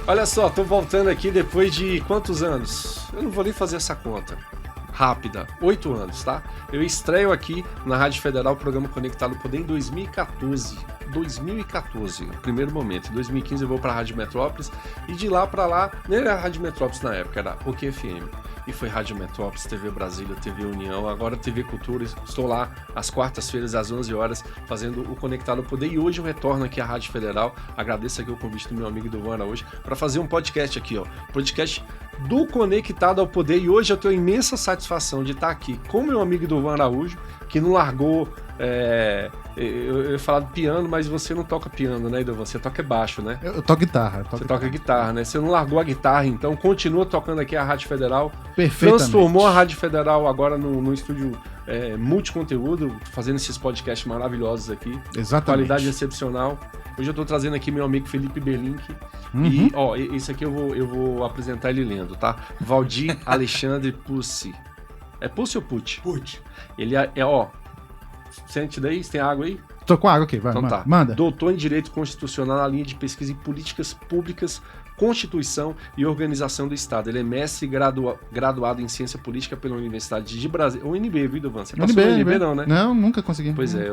Olha só, tô voltando aqui depois de quantos anos? Eu não vou nem fazer essa conta. Rápida, 8 anos, tá? Eu estreio aqui na Rádio Federal o programa Conectado ao Poder em 2014, o primeiro momento. Em 2015 eu vou para a Rádio Metrópolis e de lá para lá, nem era a Rádio Metrópolis na época, era o QFM. E foi Rádio Metrópolis, TV Brasília, TV União, agora TV Cultura. Estou lá às quartas-feiras, às 11 horas, fazendo o Conectado ao Poder. E hoje eu retorno aqui à Rádio Federal. Agradeço aqui o convite do meu amigo Idovan Araújo para fazer um podcast aqui, ó. Podcast do Conectado ao Poder. E hoje eu tenho imensa satisfação de estar aqui com meu amigo Idovan Araújo, que não largou... eu ia falar do piano, mas você não toca piano, né, Idovan? Você toca baixo, né? Eu toco guitarra. Você toca guitarra, né? Você não largou a guitarra, então continua tocando aqui a Rádio Federal. Perfeitamente. Transformou a Rádio Federal agora no estúdio multiconteúdo, fazendo esses podcasts maravilhosos aqui. Exatamente. Qualidade excepcional. Hoje eu tô trazendo aqui meu amigo Felipe Berlink. E, ó, esse aqui eu vou apresentar ele lendo, tá? Valdir Alexandre Pucci. É Pucci ou Pucci? Pucci. Ele ó... Sente daí? Você tem água aí? Tô com água aqui, vai, então tá. Manda. Doutor em Direito Constitucional na linha de pesquisa em Políticas Públicas, Constituição e Organização do Estado. Ele é mestre graduado em Ciência Política pela Universidade de Brasília. O UNB, viu, Idovan? Você passou no UNB não, né? Não, nunca consegui. Pois é,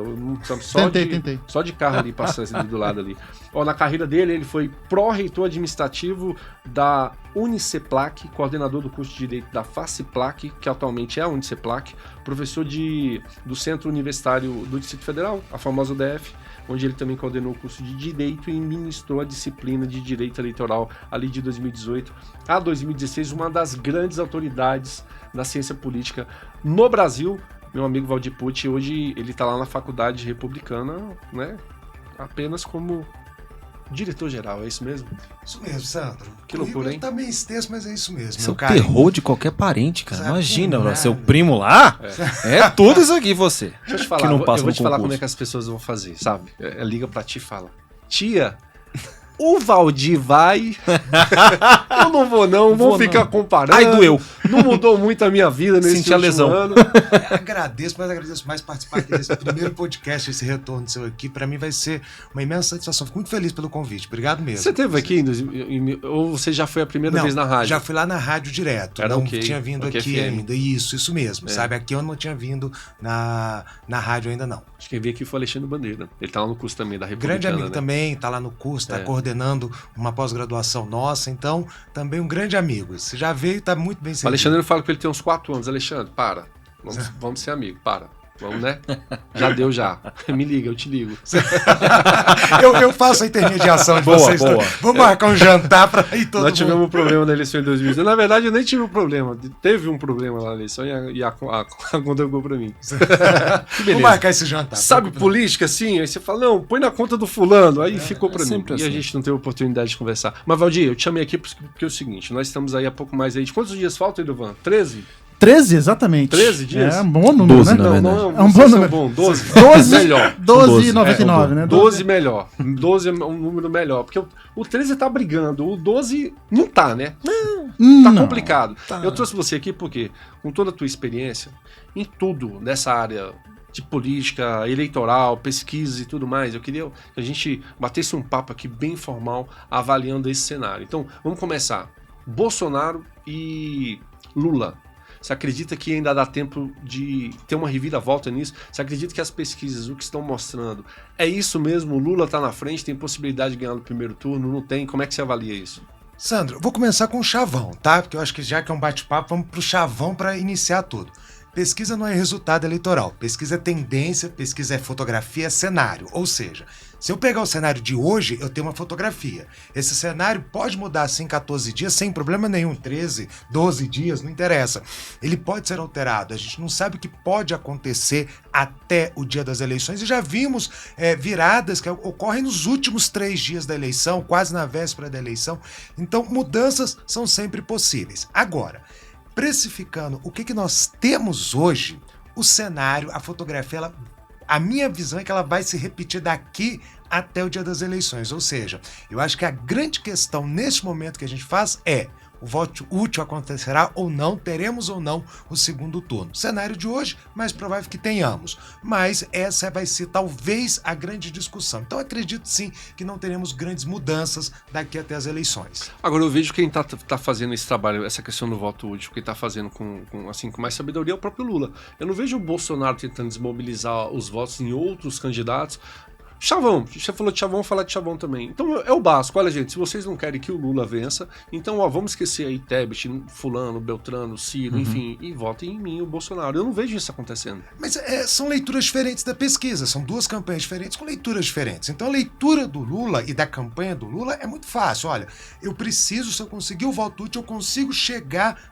tentei. Só de carro ali, passando ali do lado ali. Ó, na carreira dele, ele foi pró-reitor administrativo da Uniceplac, coordenador do curso de Direito da Faciplac, que atualmente é a Uniceplac, professor do Centro Universitário do Distrito Federal, a famosa UDF, onde ele também coordenou o curso de Direito e ministrou a disciplina de Direito Eleitoral ali de 2018 a 2016, uma das grandes autoridades da ciência política no Brasil, meu amigo Valdir Pucci. Hoje ele está lá na Faculdade Republicana, né, apenas como diretor-geral, é isso mesmo? Isso mesmo, Sandro. Que loucura, hein? Tá meio extenso, mas é isso mesmo. Isso é o terror de qualquer parente, cara. Imagina, seu primo lá, é tudo isso aqui você. Deixa eu te falar, que não passa eu vou te falar como é concurso. que as pessoas vão fazer, sabe? Liga pra ti e fala, tia... O Valdir vai. Eu não vou, não. Vou ficar comparando. Ai, doeu. Não mudou muito a minha vida nesse Senti a lesão. ano. Agradeço mais participar aqui desse primeiro podcast, esse retorno seu aqui. Pra mim vai ser uma imensa satisfação. Fico muito feliz pelo convite. Obrigado mesmo. Você esteve aqui ou você já foi a primeira vez na rádio? Já fui lá na rádio direto. Era não okay, tinha vindo okay, aqui FM. ainda. Isso mesmo. Sabe? Aqui eu não tinha vindo na rádio ainda não. Acho que quem veio aqui foi o Alexandre Bandeira. Ele tá lá no curso também da Republicana. Grande amigo, né? também, tá lá no curso, tá coordenando uma pós-graduação nossa, então também um grande amigo. Você já veio e tá muito bem servido. O Alexandre fala que ele tem uns 4 anos. Alexandre, para. Vamos ser amigos, para. Vamos, né? Já deu, já. Me liga, eu te ligo. eu faço a intermediação de vocês. Boa. Vamos marcar um jantar pra ir todo mundo. Nós tivemos um problema na eleição em 2018. Na verdade, eu nem tive um problema. Teve um problema na eleição e a conta ficou pra mim. Vamos marcar esse jantar. Sabe política, assim? Aí você fala, não, põe na conta do fulano. Aí ficou pra mim. sempre E a assim. gente não teve oportunidade de conversar. Mas, Valdir, eu te chamei aqui porque é o seguinte, nós estamos aí há pouco mais aí. De quantos dias faltam, Idovan? 13? 13, exatamente. 13 dias? É um bom número, 12, né? na verdade. Não, É um bom vocês número. são bom. 12? 12 melhor. 12,99, né? 12 melhor. 12 é um número melhor. Porque o 13 tá brigando. O 12 não tá, né? Tá Não. complicado. Eu trouxe você aqui porque, com toda a tua experiência em tudo nessa área de política, eleitoral, pesquisas e tudo mais, eu queria que a gente batesse um papo aqui bem informal avaliando esse cenário. Então, vamos começar. Bolsonaro e Lula. Você acredita que ainda dá tempo de ter uma reviravolta nisso? Você acredita que as pesquisas, o que estão mostrando, é isso mesmo? O Lula está na frente, tem possibilidade de ganhar no primeiro turno? Não tem? Como é que você avalia isso? Sandro, vou começar com o chavão, tá? Porque eu acho que já que é um bate-papo, vamos pro chavão para iniciar tudo. Pesquisa não é resultado eleitoral. Pesquisa é tendência, pesquisa é fotografia, é cenário. Ou seja, se eu pegar o cenário de hoje, eu tenho uma fotografia. Esse cenário pode mudar assim em 14 dias, sem problema nenhum. 13, 12 dias, não interessa. Ele pode ser alterado. A gente não sabe o que pode acontecer até o dia das eleições. E já vimos viradas que ocorrem nos últimos 3 dias da eleição, quase na véspera da eleição. Então, mudanças são sempre possíveis. Agora, precificando o que nós temos hoje, o cenário, a fotografia, a minha visão é que ela vai se repetir daqui até o dia das eleições. Ou seja, eu acho que a grande questão nesse momento que a gente faz é o voto útil acontecerá ou não, teremos ou não o segundo turno. Cenário de hoje, mais provável que tenhamos, mas essa vai ser talvez a grande discussão. Então acredito sim que não teremos grandes mudanças daqui até as eleições. Agora eu vejo quem tá fazendo esse trabalho, essa questão do voto útil, quem tá fazendo com mais sabedoria é o próprio Lula. Eu não vejo o Bolsonaro tentando desmobilizar os votos em outros candidatos. Chavão, você falou de Chavão, vou falar de Chavão também. Então é o básico, olha gente, se vocês não querem que o Lula vença, então vamos esquecer aí Tebet, Fulano, Beltrano, Ciro, enfim, e votem em mim, o Bolsonaro. Eu não vejo isso acontecendo. Mas são leituras diferentes da pesquisa, são duas campanhas diferentes com leituras diferentes. Então a leitura do Lula e da campanha do Lula é muito fácil. Olha, eu preciso, se eu conseguir o voto útil, eu consigo chegar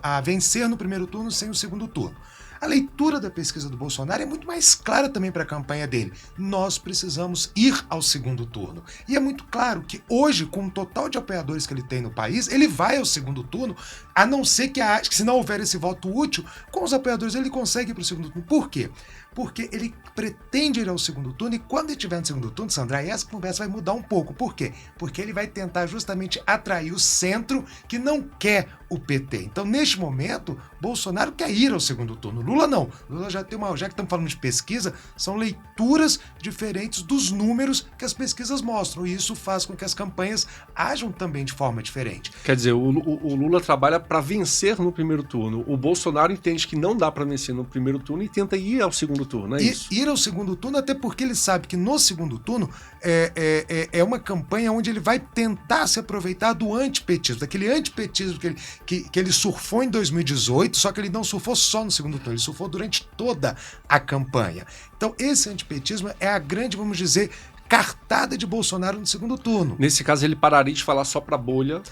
a vencer no primeiro turno sem o segundo turno. A leitura da pesquisa do Bolsonaro é muito mais clara também para a campanha dele. Nós precisamos ir ao segundo turno. E é muito claro que hoje, com o total de apoiadores que ele tem no país, ele vai ao segundo turno, a não ser que se não houver esse voto útil, com os apoiadores ele consegue ir para o segundo turno. Por quê? Porque ele pretende ir ao segundo turno e quando ele estiver no segundo turno, Sandra, aí essa conversa vai mudar um pouco. Por quê? Porque ele vai tentar justamente atrair o centro que não quer o PT. Então, neste momento, Bolsonaro quer ir ao segundo turno. Lula não. Lula já tem já que estamos falando de pesquisa, são leituras diferentes dos números que as pesquisas mostram. E isso faz com que as campanhas ajam também de forma diferente. Quer dizer, o Lula trabalha para vencer no primeiro turno. O Bolsonaro entende que não dá para vencer no primeiro turno e tenta ir ao segundo turno, é isso? Ir ao segundo turno, até porque ele sabe que no segundo turno é uma campanha onde ele vai tentar se aproveitar do antipetismo, daquele antipetismo que ele surfou em 2018, só que ele não surfou só no segundo turno, ele surfou durante toda a campanha. Então esse antipetismo é a grande, vamos dizer, cartada de Bolsonaro no segundo turno. Nesse caso ele pararia de falar só pra bolha.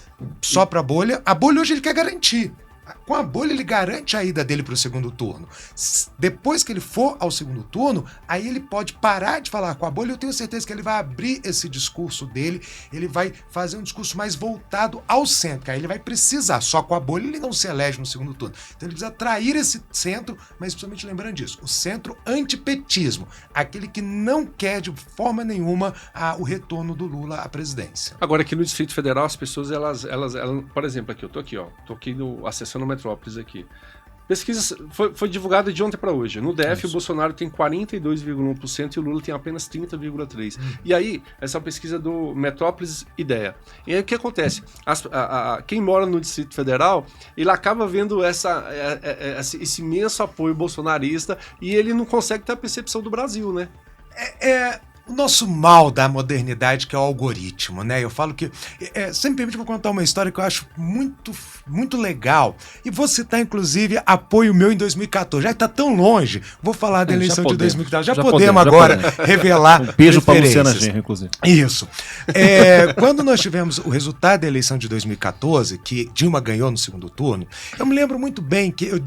Só pra bolha. A bolha hoje ele quer garantir. Com a bolha ele garante a ida dele para o segundo turno. Depois que ele for ao segundo turno, aí ele pode parar de falar com a bolha. Eu tenho certeza que ele vai abrir esse discurso dele, ele vai fazer um discurso mais voltado ao centro. Aí ele vai precisar, só com a bolha ele não se elege no segundo turno. Então ele precisa atrair esse centro, mas principalmente lembrando disso, o centro antipetismo, aquele que não quer de forma nenhuma o retorno do Lula à presidência. Agora aqui no Distrito Federal as pessoas, elas por exemplo, aqui, eu tô aqui acessando Metrópolis aqui. Pesquisa foi divulgada de ontem para hoje. No DF, o Bolsonaro tem 42,1% e o Lula tem apenas 30,3%. E aí, essa pesquisa do Metrópolis Ideia. E aí o que acontece? Quem mora no Distrito Federal, ele acaba vendo esse imenso apoio bolsonarista e ele não consegue ter a percepção do Brasil, né? O nosso mal da modernidade, que é o algoritmo, né? Eu falo que... Sempre me permite eu contar uma história que eu acho muito, muito legal. E vou citar, inclusive, apoio meu em 2014. Já está tão longe. Vou falar da eleição de 2014. Já podemos agora revelar beijo para Luciana Genro, inclusive. Isso. Quando nós tivemos o resultado da eleição de 2014, que Dilma ganhou no segundo turno, eu me lembro muito bem que eu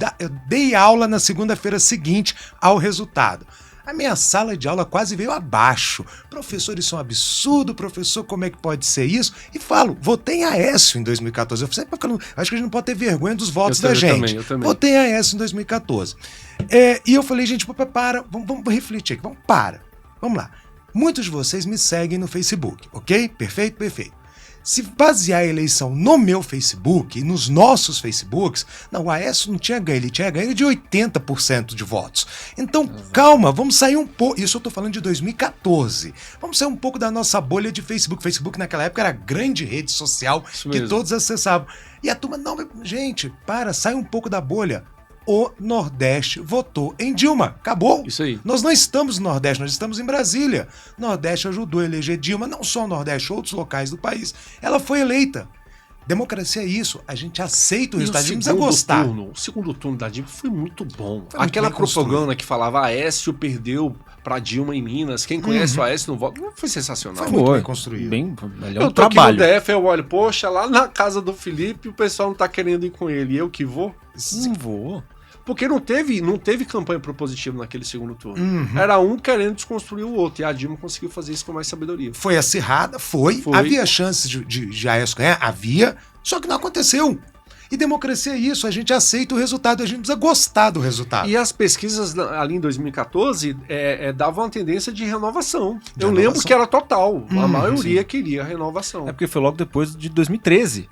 dei aula na segunda-feira seguinte ao resultado. A minha sala de aula quase veio abaixo. Professor, isso é um absurdo. Professor, como é que pode ser isso? E falo, votei em Aécio em 2014. Eu sempre falo, acho que a gente não pode ter vergonha dos votos da gente. Eu também. Votei em Aécio em 2014. E eu falei, gente, vamos refletir aqui. Vamos lá. Muitos de vocês me seguem no Facebook, ok? Perfeito? Perfeito. Se basear a eleição no meu Facebook e nos nossos Facebooks, não, o Aécio não tinha ganho, ele tinha ganho de 80% de votos. Então, calma, vamos sair um pouco, isso eu tô falando de 2014, vamos sair um pouco da nossa bolha de Facebook. Facebook naquela época era a grande rede social que todos acessavam. E a turma, não, gente, sai um pouco da bolha. O Nordeste votou em Dilma. Acabou. Isso aí. Nós não estamos no Nordeste, nós estamos em Brasília. O Nordeste ajudou a eleger Dilma, não só o Nordeste, outros locais do país. Ela foi eleita. Democracia é isso. A gente aceita o resultado, a gente precisa gostar. O segundo turno da Dilma foi muito bom. Aquela propaganda que falava Aécio perdeu pra Dilma em Minas. Quem conhece o Aécio não vota. Foi sensacional. Foi muito bem construído. Eu tô trabalho. Aqui no DF, eu olho, poxa, lá na casa do Felipe o pessoal não tá querendo ir com ele. E eu que vou? Não vou. Porque não teve campanha propositiva naquele segundo turno. Era um querendo desconstruir o outro. E a Dilma conseguiu fazer isso com mais sabedoria. Foi acirrada, foi. Havia chances de Aécio ganhar? Havia. Só que não aconteceu. E democracia é isso, a gente aceita o resultado, a gente precisa gostar do resultado. E as pesquisas ali em 2014 davam uma tendência de renovação. Eu lembro que era total. A maioria queria renovação. É porque foi logo depois de 2013.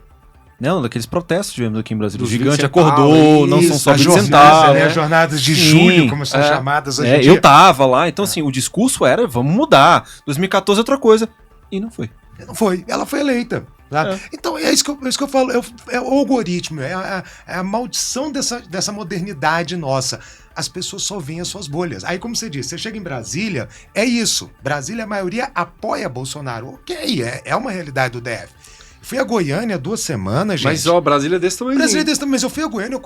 Não, daqueles protestos tivemos aqui em Brasília. Dos O gigante 20 acordou, centavos, não são Isso, só a 20 jornada, centavos. né? As jornadas de Sim, julho, como são chamadas hoje em dia. Eu tava lá, então assim, o discurso era, vamos mudar. 2014 é outra coisa. E não foi. Não foi, ela foi eleita. Tá? É. Então é isso que eu falo, é o algoritmo, é a maldição dessa modernidade nossa. As pessoas só veem as suas bolhas. Aí, como você disse, você chega em Brasília, é isso. Brasília, a maioria apoia Bolsonaro. Ok, é uma realidade do DF. Fui a Goiânia 2 semanas, gente. Mas, ó, Brasília é desse tamanho. Brasília é desse tamanho, mas eu fui a Goiânia,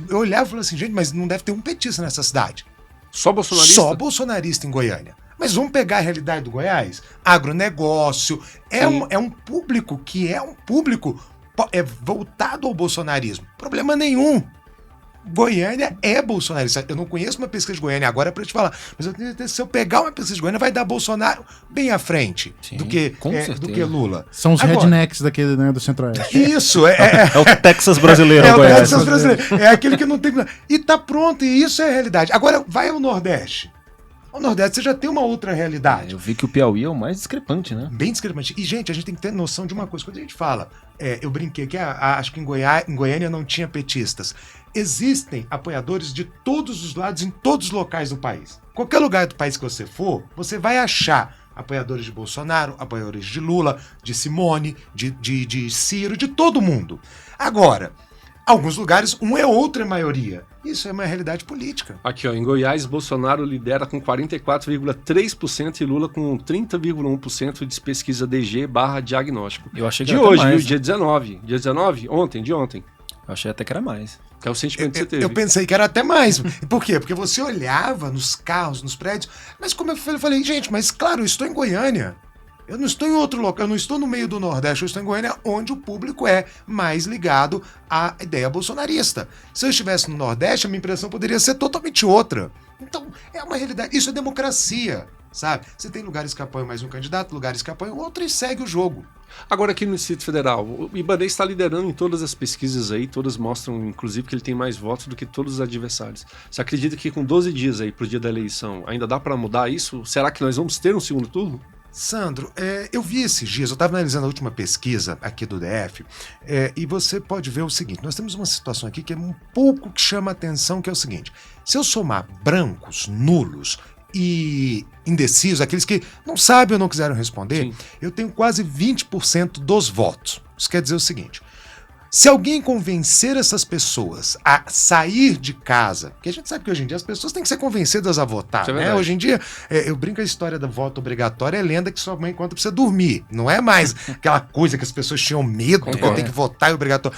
eu olhava e falei assim, gente, mas não deve ter um petista nessa cidade. Só bolsonarista? Só bolsonarista em Goiânia. Mas vamos pegar a realidade do Goiás? Agronegócio. É um público que é um público voltado ao bolsonarismo. Problema nenhum. Goiânia é bolsonarista. Eu não conheço uma pesquisa de Goiânia agora para te falar, mas eu tenho certeza que se eu pegar uma pesquisa de Goiânia vai dar Bolsonaro bem à frente do que Lula. São os Agora, rednecks daquele, né, do Centro-Oeste. Isso, É o Texas brasileiro, é o Goiás. Texas brasileiro. É aquele que não tem. E tá pronto, e isso é a realidade. Agora vai ao Nordeste. Ao Nordeste você já tem uma outra realidade. Eu vi que o Piauí é o mais discrepante, né? Bem discrepante. E, gente, a gente tem que ter noção de uma coisa. Quando a gente fala, eu brinquei que acho que em Goiânia não tinha petistas. Existem apoiadores de todos os lados, em todos os locais do país. Qualquer lugar do país que você for, você vai achar apoiadores de Bolsonaro, apoiadores de Lula, de Simone, de Ciro, de todo mundo. Agora, alguns lugares, outra maioria. Isso é uma realidade política. Aqui, ó, em Goiás, Bolsonaro lidera com 44,3% e Lula com 30,1% de pesquisa DG/diagnóstico. Eu achei que de era hoje, até mais, viu? Dia 19. Dia 19? De ontem. Eu achei até que era mais. Que é o sentimento que você teve. Eu pensei que era até mais. Por quê? Porque você olhava nos carros, nos prédios, mas como eu falei, gente, mas claro, eu estou em Goiânia. Eu não estou em outro local, eu não estou no meio do Nordeste, eu estou em Goiânia, onde o público é mais ligado à ideia bolsonarista. Se eu estivesse no Nordeste, a minha impressão poderia ser totalmente outra. Então, é uma realidade. Isso é democracia, sabe? Você tem lugares que apoiam mais um candidato, lugares que apoiam outro e segue o jogo. Agora aqui no Distrito Federal, o Ibanez está liderando em todas as pesquisas aí, todas mostram inclusive que ele tem mais votos do que todos os adversários. Você acredita que com 12 dias aí pro dia da eleição, ainda dá para mudar isso? Será que nós vamos ter um segundo turno? Sandro, eu vi esses dias, eu estava analisando a última pesquisa aqui do DF, e você pode ver o seguinte, nós temos uma situação aqui que é um pouco que chama a atenção, que é o seguinte, se eu somar brancos, nulos e indecisos, aqueles que não sabem ou não quiseram responder, Sim. eu tenho quase 20% dos votos. Isso quer dizer o seguinte, se alguém convencer essas pessoas a sair de casa, porque a gente sabe que hoje em dia as pessoas têm que ser convencidas a votar, Isso é né? verdade. Hoje em dia, eu brinco a história do voto obrigatório, é lenda que sua mãe conta pra você dormir. Não é mais aquela coisa que as pessoas tinham medo, que eu tenho que votar, é obrigatório.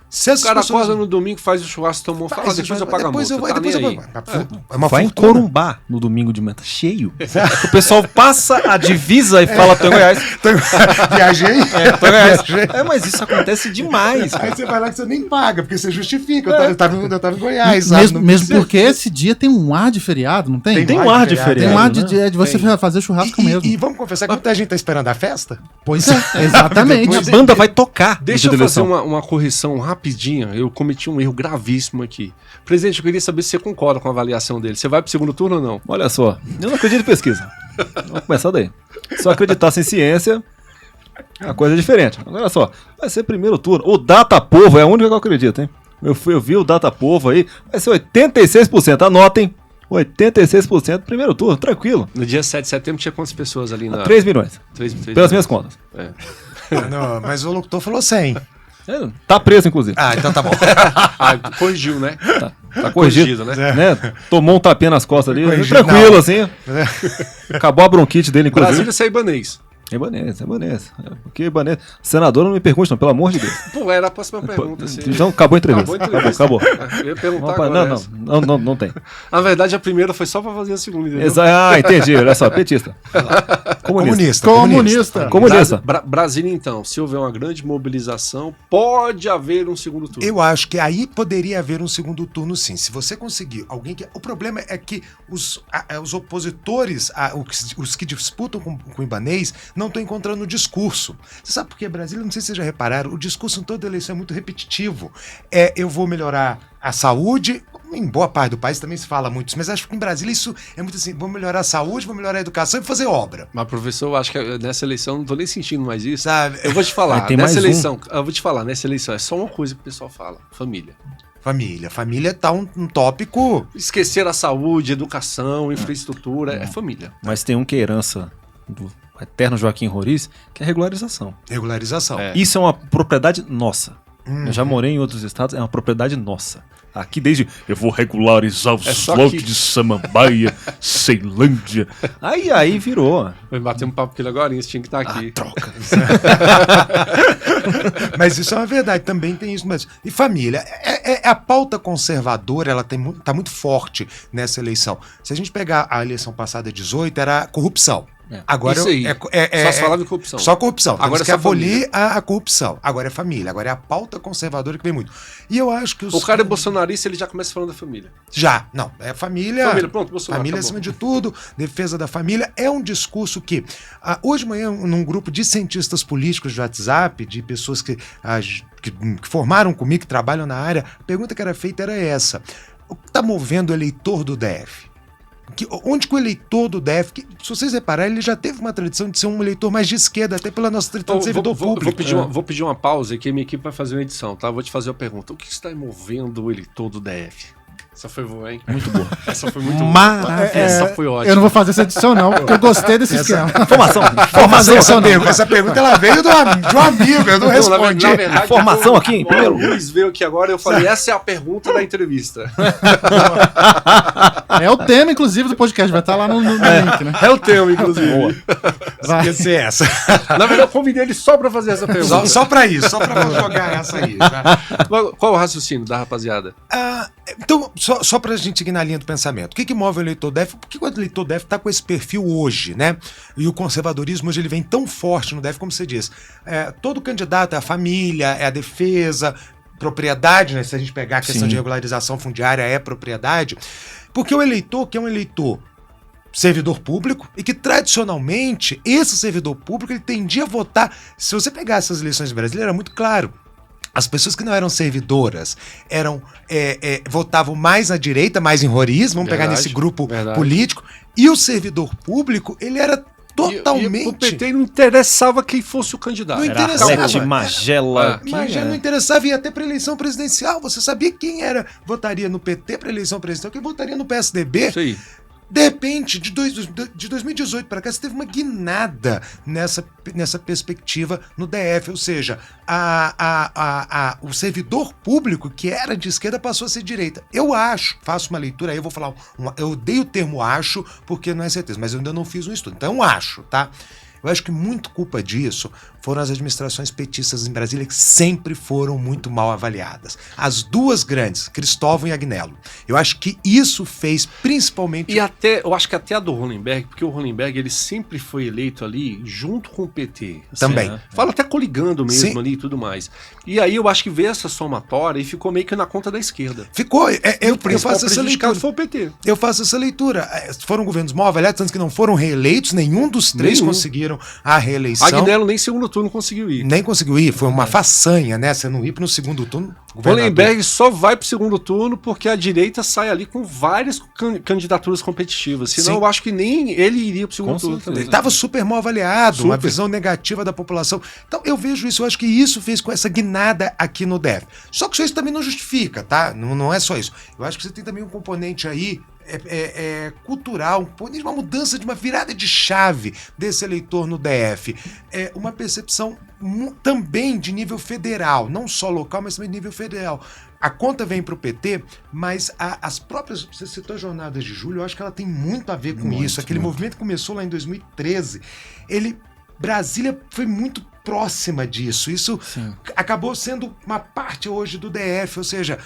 Se as O cara pessoas... acorda no domingo, faz o churrasco, tomou, fala, depois eu pago a multa. depois eu nem vou. aí. É uma Vai em fortuna. Corumbá no domingo de manhã, tá cheio. O pessoal passa a divisa e fala, tô em Goiás. Viajei? Tô em Goiás. Mas isso acontece demais, Aí cara. você vai lá que você nem paga, porque você justifica. Eu tava em Goiás. sabe? Mesmo, Não mesmo precisa. porque esse dia tem um ar de feriado, não tem? Tem um ar de Tem feriado. um ar né? de você fazer churrasco mesmo. E vamos confessar que muita gente tá esperando a festa? Pois é, exatamente. A banda vai tocar. Deixa no eu dia da fazer eleição. uma correção rapidinha. Eu cometi um erro gravíssimo aqui. Presidente, eu queria saber se você concorda com a avaliação dele. Você vai pro segundo turno ou não? Olha só, eu não acredito em pesquisa. Vamos começar daí. Se eu acreditasse em ciência, a coisa é diferente. Agora olha só, vai ser primeiro turno. O Datapovo é a única que eu acredito, hein? Eu vi o Datapovo aí, vai ser 86%. Anotem, 86% primeiro turno, tranquilo. No dia 7 de setembro tinha quantas pessoas ali na... 3 milhões, 3 pelas minhas contas. É. Não, mas o locutor falou 100. Tá preso, inclusive. Ah, então tá bom. Ah, corrigiu, né? Tá corrigido, né? né? Tomou um tapinha nas costas ali, Corrigido, tranquilo não. assim. Acabou a bronquite dele, inclusive. Brasília sai Ibanez. Ibanez. Porque Ibanez. Senador, não me pergunte, não, pelo amor de Deus. Pô, era a próxima pergunta. Assim. Então acabou a entrevista. Acabou a entrevista. Acabou. Eu ia perguntar agora essa. Não tem. Na verdade, a primeira foi só pra fazer a segunda, entendeu? Entendi. Olha só, petista. Comunista. Comunista. Brasília, então, se houver uma grande mobilização, pode haver um segundo turno. Eu acho que aí poderia haver um segundo turno, sim. Se você conseguir alguém que... O problema é que os opositores, os que disputam com o Ibanez, não estão encontrando o discurso. Você sabe por que Brasília? Não sei se vocês já repararam, o discurso em toda eleição é muito repetitivo. Eu vou melhorar a saúde, em boa parte do país também se fala muito isso, mas acho que em Brasília isso é muito assim, vamos melhorar a saúde, vamos melhorar a educação e fazer obra. Mas, professor, eu acho que nessa eleição não tô nem sentindo mais isso. Sabe? Eu vou te falar, Mas tem nessa mais eleição, eu vou te falar, nessa eleição é só uma coisa que o pessoal fala, família. Família tá um tópico... Esquecer a saúde, educação, infraestrutura, é família. Mas tem um que é herança do eterno Joaquim Roriz, que é a regularização. Regularização. É. Isso é uma propriedade nossa. Eu já morei em outros estados, é uma propriedade nossa. Aqui desde eu vou regularizar os só lotes que- de Samambaia, Ceilândia. Aí virou. Vai bater um papo com ele agora, isso tinha que estar aqui. Troca. Mas isso é uma verdade, também tem isso. Mas... E família, a pauta conservadora, ela tá muito forte nessa eleição. Se a gente pegar a eleição passada, 18, era corrupção. É. Agora Isso aí. Só se falava em corrupção. Só corrupção. Agora Temos é que só abolir a corrupção. Agora é família. Agora é a pauta conservadora que vem muito. E eu acho que os... O cara é bolsonarista, ele já começa falando da família. Já. Não, é família. Família, pronto, Bolsonaro, Família acabou. acima de tudo, defesa da família. É um discurso que, hoje de manhã, num grupo de cientistas políticos de WhatsApp, de pessoas que formaram comigo, que trabalham na área, a pergunta que era feita era essa. O que está movendo o eleitor do DF? Onde que o eleitor do DF, se vocês repararem, ele já teve uma tradição de ser um eleitor mais de esquerda, até pela nossa tradição de servidor público. Vou pedir uma pausa aqui, a minha equipe vai fazer uma edição, tá? Vou te fazer a pergunta. O que está movendo o eleitor do DF? Essa foi boa, hein? Muito boa. Essa foi muito boa. Maravilha. Essa foi ótima. Eu não vou fazer essa edição, não, porque eu gostei desse esquema. Formação. Essa pergunta ela veio de um amigo, eu não respondi. Na verdade, Informação o aqui, primeiro. Luiz veio aqui agora e eu falei, essa é a pergunta da entrevista. É o tema, inclusive, do podcast. Vai estar lá no link, né? É o tema, inclusive. Vai. Esqueci essa. Na verdade, eu convidei ele só pra fazer essa pergunta. Só pra isso, só pra jogar essa aí. Tá? Qual o raciocínio da rapaziada? Então, só pra gente seguir na linha do pensamento. O que move o eleitor DF? Por que o eleitor DF tá com esse perfil hoje, né? E o conservadorismo hoje ele vem tão forte no DF, como você diz. Todo candidato é a família, é a defesa, propriedade, né? Se a gente pegar a questão Sim. de regularização fundiária, é propriedade. Porque o eleitor, que é um eleitor servidor público, e que tradicionalmente esse servidor público ele tendia a votar. Se você pegar essas eleições brasileiras, era muito claro. As pessoas que não eram servidoras votavam mais à direita, mais em Roriz, vamos pegar Verdade, nesse grupo verdade. político, e o servidor público, ele era totalmente... E o PT não interessava quem fosse o candidato. Não Era interessava. Arlete, Magela. Mas já não interessava, e até para eleição presidencial. Você sabia quem votaria no PT para eleição presidencial, quem votaria no PSDB? Isso aí. De repente, de 2018 para cá, você teve uma guinada nessa perspectiva no DF, ou seja, o servidor público que era de esquerda passou a ser de direita. Eu acho, faço uma leitura aí, eu vou falar, eu odeio o termo acho, porque não é certeza, mas eu ainda não fiz um estudo, então eu acho, tá? Eu acho que muito culpa disso foram as administrações petistas em Brasília, que sempre foram muito mal avaliadas. As duas grandes, Cristóvão e Agnello. Eu acho que isso fez principalmente... E eu acho que até a do Hollenberg, porque o Hollenberg ele sempre foi eleito ali junto com o PT. assim, Também. né? Fala até coligando mesmo Sim. ali e tudo mais. E aí eu acho que veio essa somatória e ficou meio que na conta da esquerda. Ficou, eu Principal faço essa prejudicado leitura. foi o PT. Eu faço essa leitura. Foram governos mal avaliados, tanto que não foram reeleitos, nenhum dos três Nenhum. conseguiram a reeleição. Agnello nem segundo turno conseguiu ir. Nem conseguiu ir, foi uma façanha, né? Você não ir no segundo turno. Hollenberg só vai pro segundo turno porque a direita sai ali com várias candidaturas competitivas. Senão Sim. eu acho que nem ele iria pro segundo Com turno certeza. também. Ele estava super mal avaliado, uma Super. visão negativa da população. Então eu vejo isso, eu acho que isso fez com essa guinada aqui no DF. Só que isso também não justifica, tá? Não é só isso. Eu acho que você tem também um componente aí cultural, uma mudança de uma virada de chave desse eleitor no DF. Uma percepção também de nível federal, não só local, mas também de nível federal. A conta vem para o PT, mas as próprias... Você citou as jornadas de julho, eu acho que ela tem muito a ver com isso. Aquele movimento começou lá em 2013. Brasília foi muito próxima disso. Isso acabou sendo uma parte hoje do DF, ou seja,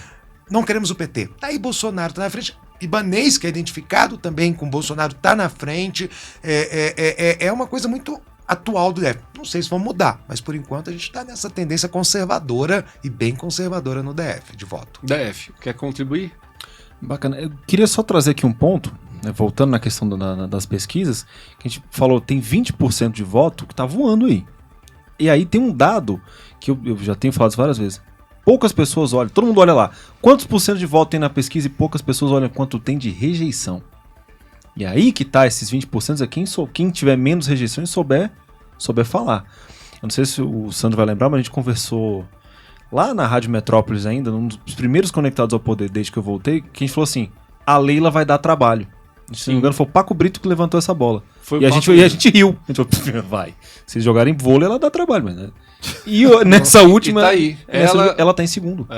não queremos o PT. Tá aí Bolsonaro, tá na frente. Ibanez, que é identificado também com Bolsonaro, tá na frente. É uma coisa muito atual do DF. Não sei se vão mudar, mas por enquanto a gente está nessa tendência conservadora e bem conservadora no DF, de voto. DF, quer contribuir? Bacana. Eu queria só trazer aqui um ponto, né, voltando na questão das pesquisas, que a gente falou, tem 20% de voto que tá voando aí. E aí tem um dado que eu já tenho falado várias vezes. poucas pessoas olham, todo mundo olha lá, quantos por cento de voto tem na pesquisa e poucas pessoas olham quanto tem de rejeição. E aí que tá esses 20% é quem tiver menos rejeição e souber falar. Eu não sei se o Sandro vai lembrar, mas a gente conversou lá na Rádio Metrópolis ainda, num dos primeiros Conectados ao Poder desde que eu voltei, que a gente falou assim, a Leila vai dar trabalho. Se não me engano, foi o Paco Brito que levantou essa bola. E a gente riu. A gente falou, vai. Se jogarem vôlei, ela dá trabalho. Mas, né? E nessa última, tá aí. Ela tá em segundo.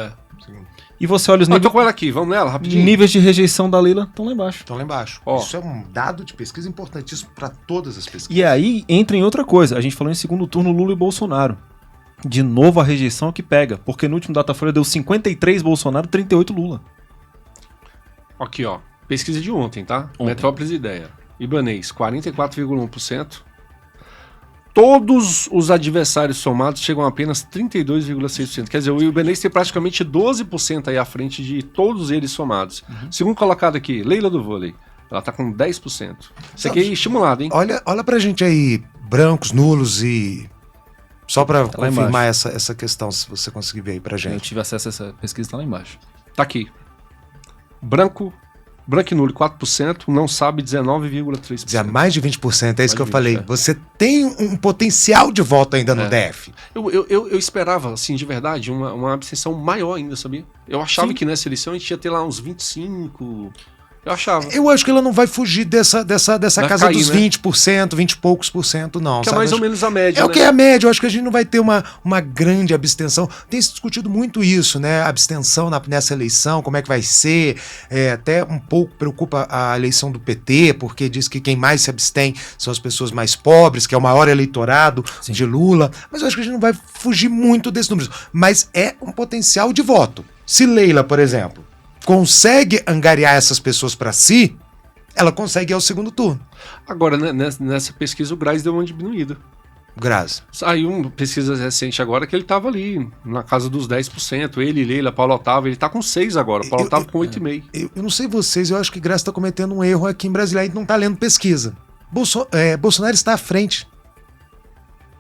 Segundo. E você olha os Eu tô com ela aqui, vamos nela, rapidinho. níveis de rejeição da Leila, estão lá embaixo. Estão lá embaixo. Ó. Isso é um dado de pesquisa importantíssimo para todas as pesquisas. E aí entra em outra coisa. A gente falou em segundo turno Lula e Bolsonaro. De novo a rejeição é que pega. Porque no último Datafolha deu 53 Bolsonaro, 38 Lula. Aqui, ó. Pesquisa de ontem, tá? Ontem. Metrópolis Ideia. Ibanez, 44,1%. Todos os adversários somados chegam a apenas 32,6%. Quer dizer, o Ibanez tem praticamente 12% aí à frente de todos eles somados. Segundo colocado aqui, Leila do Vôlei. Ela tá com 10%. Isso aqui é estimulado, hein? Olha pra gente aí, brancos, nulos e... Só pra lá confirmar essa questão, se você conseguir ver aí pra Eu gente. tive acesso a essa pesquisa, tá lá embaixo. Tá aqui. Branco e nulo, 4%. Não sabe, 19,3%. Dizer, mais de 20%, é isso Mais que eu de 20, falei. é. Você tem um potencial de voto ainda no DF. Eu esperava, assim, de verdade, uma abstenção maior ainda, sabia? Eu achava que nessa eleição a gente ia ter lá uns 25%. Eu achava. Eu acho que ela não vai fugir dessa Vai casa cair, dos né? 20%, 20 e poucos por cento, não. Que é sabe? mais ou Acho- menos a média, É o né? que é a média, eu acho que a gente não vai ter uma grande abstenção. Tem se discutido muito isso, né? Abstenção nessa eleição, como é que vai ser. Até um pouco preocupa a eleição do PT, porque diz que quem mais se abstém são as pessoas mais pobres, que é o maior eleitorado Sim. de Lula. Mas eu acho que a gente não vai fugir muito desses números. Mas é um potencial de voto. Se Leila, por exemplo, consegue angariar essas pessoas para si, ela consegue ir ao segundo turno. Agora, né, nessa pesquisa, o Graz deu uma diminuída. Graças. Saiu uma pesquisa recente agora que ele tava ali, na casa dos 10%. Ele, Leila, Paulo Otávio, ele tá com 6 agora. O Paulo Otávio com 8,5%. Eu não sei vocês, eu acho que Graça está cometendo um erro aqui em Brasília. A gente não está lendo pesquisa. Bolsonaro está à frente.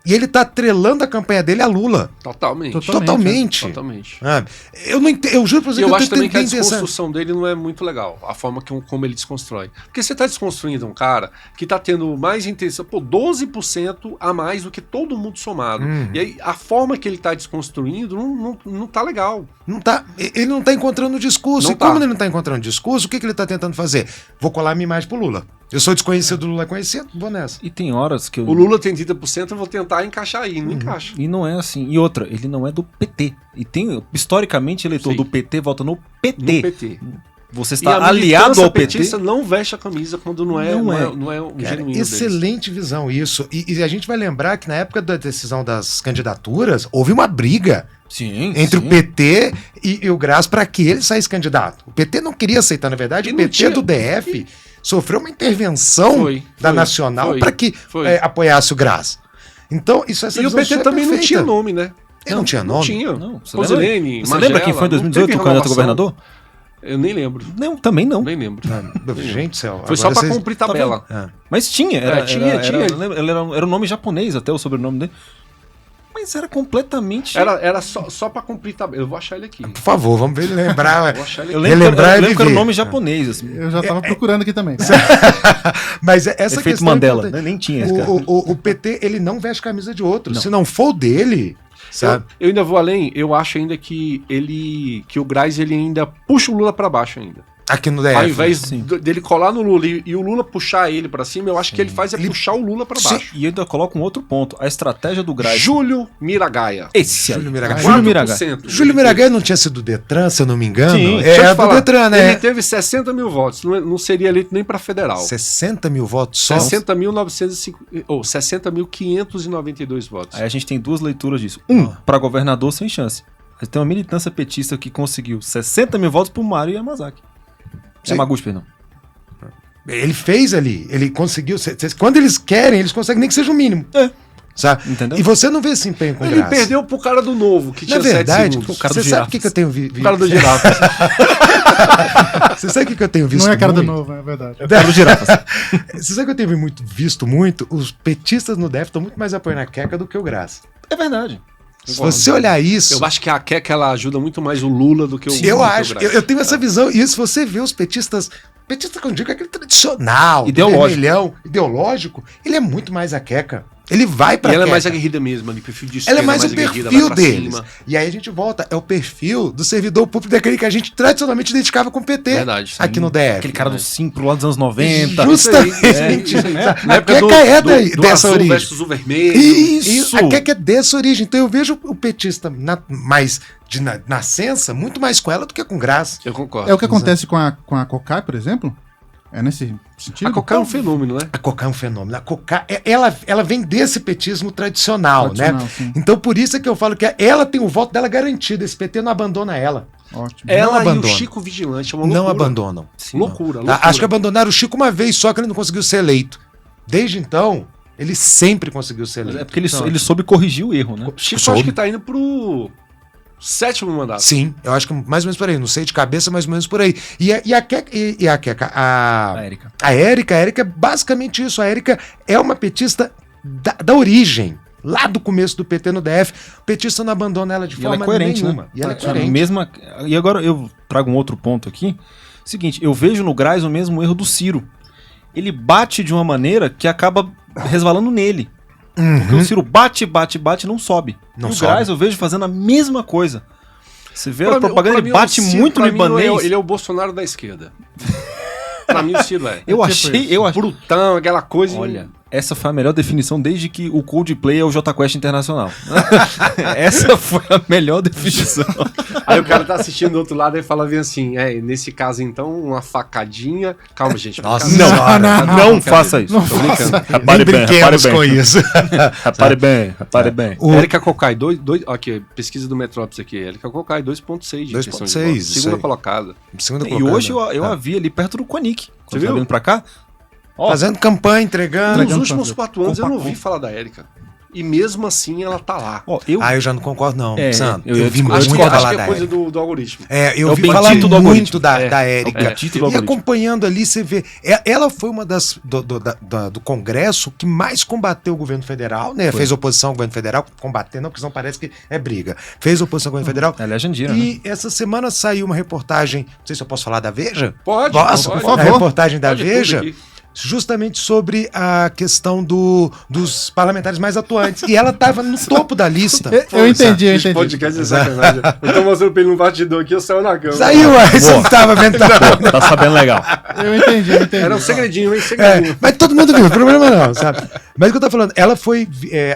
E ele está atrelando a campanha dele a Lula. Totalmente. Totalmente. Totalmente. Sabe? Eu não entendo, eu juro pra E você que eu eu acho também que a tentei pensar. desconstrução dele não é muito legal. A forma como ele desconstrói. Porque você tá desconstruindo um cara que tá tendo mais intenção, 12% a mais do que todo mundo somado. E aí, a forma que ele tá desconstruindo não tá legal. Ele não tá encontrando discurso. Não E como tá. ele não tá encontrando discurso, o que ele tá tentando fazer? Vou colar minha imagem pro Lula. Eu sou desconhecido do Lula, é conhecido? Vou nessa. E tem horas que eu... O Lula tem 30%, eu vou tentar encaixar aí. Não encaixa. E não é assim. E outra, ele não é do PT. E tem, historicamente, eleitor Sim. do PT vota no No PT. PT. Você E está a aliado militância ao PT. petista não veste a camisa quando não é um Cara, genuíno deles. excelente visão isso. E a gente vai lembrar que na época da decisão das candidaturas, houve uma briga Sim, entre sim. o PT e o Graça para que ele saísse candidato. O PT não queria aceitar, na verdade, E o não PT tinha- do DF sofreu uma intervenção da Nacional para que apoiasse o Graça. Então, essa E o visão PT sua é também não perfeita. tinha nome, né? Ele não tinha nome? Não tinha. Não, você Rosilene, Você lembra quem foi em 2018 o candidato a governador? Eu nem lembro. Não, também não. Nem lembro. Gente do céu. Foi só agora pra vocês- cumprir tabela. Mas tinha. Tinha. Era um nome japonês até, o sobrenome dele. Mas era completamente... Era só pra cumprir tabela. Eu vou achar ele aqui. Por favor, vamos ver ele lembrar. Eu vou achar ele Eu aqui. lembro, Relembrar eu e lembro que era um viver. nome japonês, assim. Eu já tava procurando aqui também. Mas essa Efeito questão Mandela, importante. né? Nem tinha esse cara. O PT, ele não veste camisa de outro. Se não for o dele, sabe? Eu ainda vou além. Eu acho ainda que o Graz ele ainda puxa o Lula pra baixo ainda. Aqui no DF. Ao invés sim. dele colar no Lula e o Lula puxar ele pra cima, eu acho que ele faz puxar o Lula pra baixo. E eu ainda coloco um outro ponto. A estratégia do Graz... Júlio Miragaia. Esse aí. Júlio Miragaia. Júlio Miragaia. 4%. Júlio Miragaia não tinha sido do Detran, se eu não me engano? Sim. Deixa eu te É do falar, Detran, né? Ele teve 60 mil votos. Não seria eleito nem pra federal. 60 mil votos só? 60.592 votos. Aí a gente tem duas leituras disso. Pra governador sem chance. Mas tem uma militância petista que conseguiu 60 mil votos pro Mário Yamazaki. Sim. Yamaguchi, perdão. Ele fez ali, ele conseguiu. Quando eles querem, eles conseguem nem que seja o mínimo. Sabe? Entendeu? E você não vê esse empenho com Ele Graça. perdeu pro cara do novo, que Na tinha 7 verdade, segundos. o cara você do sabe o que Girafas. eu tenho visto? O cara do girafa. Você sabe o que eu tenho visto Não é a cara do muito? novo, é verdade. Cara do Girafas. Você sabe que eu tenho visto muito? Os petistas no DF estão muito mais apoiando a Queca do que o Graça. É verdade. Se você olhar isso... Eu acho que a Queca, ela ajuda muito mais o Lula do que o Eu do que o acho, Graça. eu tenho essa visão. E se você vê os petistas... Petista que eu digo é aquele tradicional, Ideológico. vermelhão, ideológico, ele é muito mais a Queca. Ele vai pra E ela é Queca. mais aguerrida mesmo, ali, perfil de Ela esquerda, é mais o aguerrida, perfil vai pra deles. cima. E aí a gente volta, é o perfil do servidor público daquele que a gente tradicionalmente identificava com o PT. Verdade. Aqui no DF. Aquele cara do Simpro lá dos anos 90. Justamente. Isso aí. A Queca é dessa azul origem. versus o vermelho. Isso! A Queca é dessa origem. Então eu vejo o petista mais de nascença muito mais com ela do que com Graça. Eu concordo. É o que acontece com a Cocai, por exemplo? É nesse sentido? A Cocai é um fenômeno, né? A Cocai é um fenômeno. A Cocai, ela vem desse petismo tradicional, né? Sim. Então por isso é que eu falo que ela tem o voto dela garantido. Esse PT não abandona ela. Ótimo. Ela e o abandona. Chico Vigilante, é uma loucura. Não abandonam. Loucura, Tá? loucura. Acho que abandonaram o Chico uma vez só que ele não conseguiu ser eleito. Desde então, ele sempre conseguiu ser É eleito. porque ele soube corrigir o erro, né? Chico, Soube. acho que tá indo pro 7º mandato. Sim, eu acho que mais ou menos por aí. Não sei de cabeça, mais ou menos por aí. E a Queca, A Érica. a Érica é basicamente isso. A Érica é uma petista da origem. Lá do começo do PT no DF. O petista não abandona ela de E ela forma é coerente, nenhuma. né? E ela é A coerente. mesma... E agora eu trago um outro ponto aqui. Seguinte, eu vejo no Graz o mesmo erro do Ciro. Ele bate de uma maneira que acaba resvalando nele. Porque o Ciro bate e não sobe. Não e o sobe. Graz eu vejo fazendo a mesma coisa. Você vê Pra a mim- propaganda, pra ele mim, bate o Ciro, muito pra no mim, não é- Ibanez. Ele é o Bolsonaro da esquerda. Pra mim, o Ciro é. Eu achei... Brutão, aquela coisa. Olha, essa foi a melhor definição desde que o Coldplay é o Jota Quest Internacional. Essa foi a melhor definição. Aí o cara tá assistindo do outro lado e fala bem assim: nesse caso então, uma facadinha. Calma, gente. Nossa, brincadeira. Não faça isso. Não Tô brincando. Repare bem, repare Brinquemos com bem. isso. Repare bem. Érica Cocai, aqui, pesquisa do Metrópolis aqui. Érica Cocai, 2,6 de intenção de 2,6, voto. isso Segunda aí. colocada. Segunda E colocada. hoje eu a vi ali perto do Quanic. Você viu? vindo pra cá? Ó, Fazendo campanha, entregando. Nos Entregando últimos panfleto. 4 anos eu não Compacou. ouvi falar da Érica. E mesmo assim ela tá lá. ó, eu... Ah, eu já não concordo, não. É, Sandro, eu ia vi discordar. Acho muito que, acho falar que da é coisa Érica. do algoritmo. Eu É o vi bendito falar do muito algoritmo. da É Érica. o bendito do E algoritmo. acompanhando ali, você vê. Ela foi uma das do Congresso que mais combateu o governo federal, né? Fez oposição ao governo federal, combater, não, porque senão parece que é briga. Fez oposição ao governo federal. Ela é Jandira, né? E essa semana saiu uma reportagem, não sei se eu posso falar da Veja? Pode, Posso? pode. A favor. reportagem da Pode tudo Veja, aqui. justamente sobre a questão dos parlamentares mais atuantes. E ela estava no topo da lista. Eu entendi, eu Esse entendi. podcast é sacanagem. Eu tô mostrando pra ele no bastidor aqui, eu saio na cama. Saiu, aí você não estava vendo. Pô, tá sabendo legal. Eu entendi. Era um segredinho, hein? É, Segredinho. mas todo mundo viu, não tem problema não, sabe? Mas o que eu tô falando, ela foi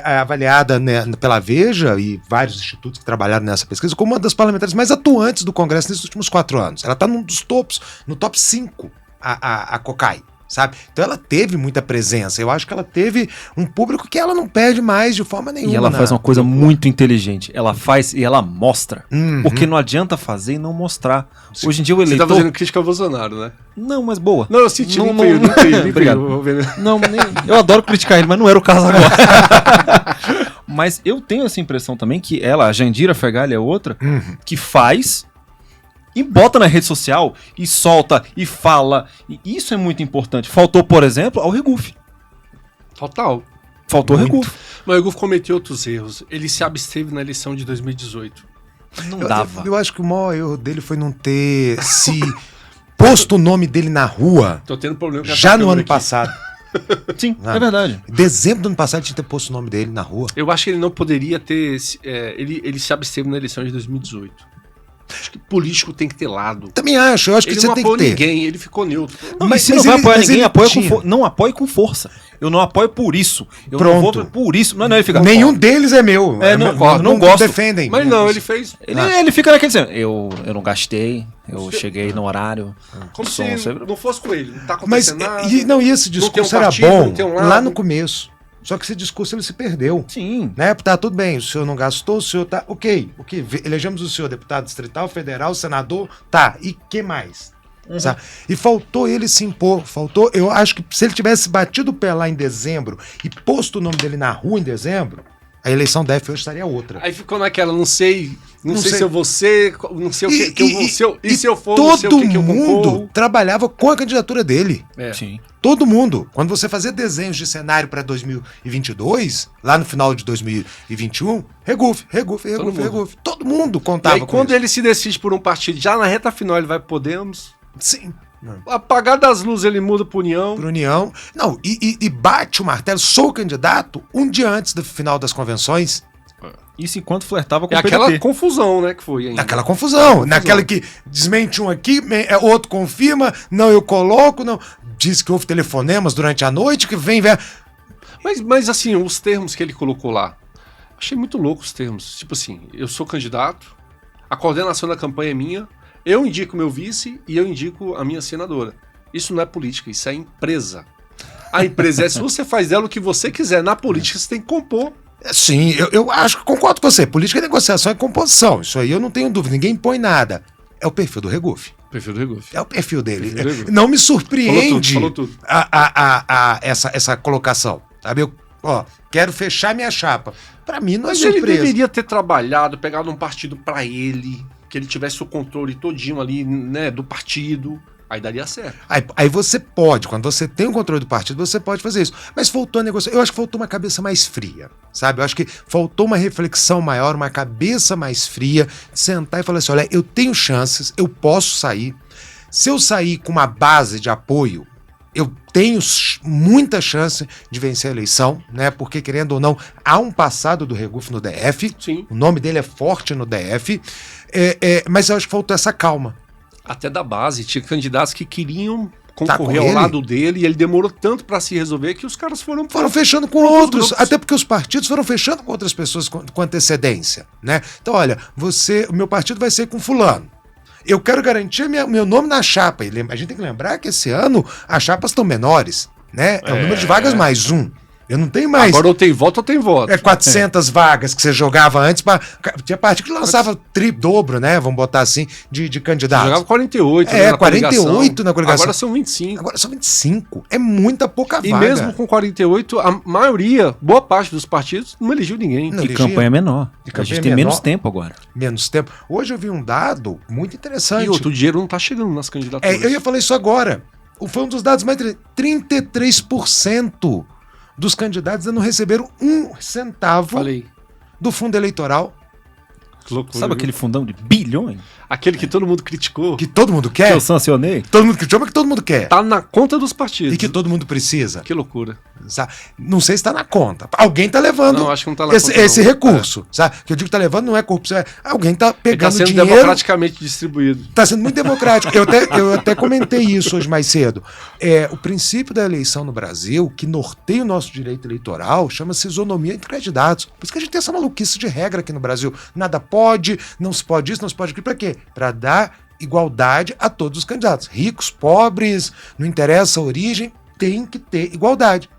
avaliada, né, pela Veja e vários institutos que trabalharam nessa pesquisa como uma das parlamentares mais atuantes do Congresso nesses últimos 4 anos. Ela tá num dos topos, no top 5, a Cocai, sabe? Então ela teve muita presença. Eu acho que ela teve um público que ela não perde mais de forma nenhuma. E ela faz uma coisa muito inteligente. Ela faz e ela mostra. Uhum. Porque não adianta fazer e não mostrar. Hoje em dia o Você eleitor... tá fazendo crítica ao Bolsonaro, né? Não, mas boa. Não, eu senti, Não, limpei, não- limpei. Obrigado. Vou ver. Não, eu adoro criticar ele, mas não era o caso agora. Mas eu tenho essa impressão também que ela, a Jandira Fegali é outra, que faz e bota na rede social e solta e fala. E isso é muito importante. Faltou, por exemplo, ao Regufe. Total. Faltou Muito. Regufe. Mas o Guf cometeu outros erros. Ele se absteve na eleição de 2018. Não dava. Eu acho que o maior erro dele foi não ter se posto o nome dele na rua Tô tendo problema com essa já no câmera ano aqui. passado. Sim, Ah. é verdade. Em dezembro do ano passado tinha que ter posto o nome dele na rua. Eu acho que ele não poderia ter. Ele se absteve na eleição de 2018. Acho que político tem que ter lado. Também acho, eu acho que Ele você não tem que apoiou ter. ninguém, ele ficou neutro. Não, Mas- e se não mas vai ele- apoiar mas ninguém, ele apoia tinha. não apoie com força. Eu não apoio por isso. Eu não Pronto. vou por isso. Não, ele fica. Nenhum deles é meu. É, não- não gosto. defendem. Mas não, ele fez. Ele fica naquele dizendo, eu não gastei, eu cheguei no horário. Como Som, se você- não fosse com ele. Não tá Mas acontecendo nada. e esse tem um discurso era partido, bom não tem um lado. lá no começo. Só que esse discurso ele se perdeu. Sim. Né? Tá tudo bem, o senhor não gastou, o senhor tá. Ok, elegemos o senhor deputado distrital, federal, senador, tá. E que mais? Sabe? E faltou ele se impor, faltou. Eu acho que se ele tivesse batido o pé lá em dezembro e posto o nome dele na rua em dezembro, a eleição DF hoje estaria outra. Aí ficou naquela, não sei Não sei se eu vou ser, não sei o que eu vou ser. E se eu for, não sei o todo que eu mundo concorro. trabalhava com a candidatura dele. É. Sim. Todo mundo. Quando você fazia desenhos de cenário para 2022, lá no final de 2021, Regufe. Todo mundo E contava aí, com quando isso. ele se decide por um partido, já na reta final ele vai pro Podemos. Sim. Apagar das luzes ele muda pro União. Por União. Não, e bate o martelo, sou candidato um dia antes do final das convenções. Isso enquanto flertava com É o aquela PDT. confusão, né, que foi ainda. Naquela confusão, naquela que desmente um aqui, outro confirma, não, eu coloco, não. Diz que houve telefonemas durante a noite, que vem. Mas assim, os termos que ele colocou lá, achei muito louco os termos. Tipo assim, eu sou candidato, a coordenação da campanha é minha, eu indico meu vice e eu indico a minha senadora. Isso não é política, isso é empresa. A empresa é se você faz dela o que você quiser. Na política você tem que compor. Sim, eu acho que concordo com você. Política é negociação e composição. Isso aí eu não tenho dúvida. Ninguém impõe nada. É o perfil do Regufe. Perfil do Regufe. É o perfil dele. Perfil do Regufe. Não me surpreende Falou tudo. essa colocação. Sabe? Eu quero fechar minha chapa. Pra mim não é Mas ele surpresa. deveria ter trabalhado, pegado um partido pra ele, que ele tivesse o controle todinho ali, né, do partido. Aí daria certo. Aí você pode, quando você tem o controle do partido, você pode fazer isso. Mas faltou a negociação. Eu acho que faltou uma cabeça mais fria, sabe? Eu acho que faltou uma reflexão maior, uma cabeça mais fria, de sentar e falar assim, olha, eu tenho chances, eu posso sair. Se eu sair com uma base de apoio, eu tenho muita chance de vencer a eleição, né? Porque, querendo ou não, há um passado do Regufe no DF. Sim. O nome dele é forte no DF. Mas eu acho que faltou essa calma. Até da base, tinha candidatos que queriam Tá concorrer com ao ele? lado dele e ele demorou tanto pra se resolver que os caras foram Fechando com outros outros, grupos. até porque os partidos foram fechando com outras pessoas com antecedência, né? Então, olha, o meu partido vai ser com fulano. Eu quero garantir meu nome na chapa. E a gente tem que lembrar que esse ano as chapas estão menores, né? É o número de vagas mais um. Eu não tenho mais. Agora ou tem voto ou tem voto. 400 vagas que você jogava antes. Tinha partido que lançava dobro, né? Vamos botar assim, de candidatos. Jogava 48. né, na 48 coligação. na coligação. Agora são 25. Agora são 25. É muita pouca E vaga. mesmo com 48, a maioria, boa parte dos partidos, não elegeu ninguém. Não E elegia. campanha menor. E A campanha gente tem menor. menos tempo agora. Menos tempo. Hoje eu vi um dado muito interessante. E outro, o dinheiro não tá chegando nas candidaturas. Eu ia falar isso agora. Foi um dos dados mais... 33% dos candidatos ainda não receberam um centavo Falei. do fundo eleitoral Que loucura. Sabe viu? aquele fundão de bilhões Aquele que todo mundo criticou. que todo mundo que quer. eu sancionei? Todo mundo critica, mas que todo mundo quer. Tá na conta dos partidos. E que todo mundo precisa. Que loucura. Sabe? Não sei se está na conta. Alguém está levando Não, acho que não tá na conta, esse não. recurso. Sabe? Que eu digo que está levando não é corrupção. Alguém está Ele tá pegando sendo dinheiro. democraticamente distribuído. Está sendo muito democrático. Eu até comentei isso hoje mais cedo. O princípio da eleição no Brasil, que norteia o nosso direito eleitoral, chama-se isonomia entre candidatos. Por isso que a gente tem essa maluquice de regra aqui no Brasil. Nada pode, não se pode isso, não se pode aquilo. Para quê? Para dar igualdade a todos os candidatos. Ricos, pobres, não interessa a origem, tem que ter igualdade.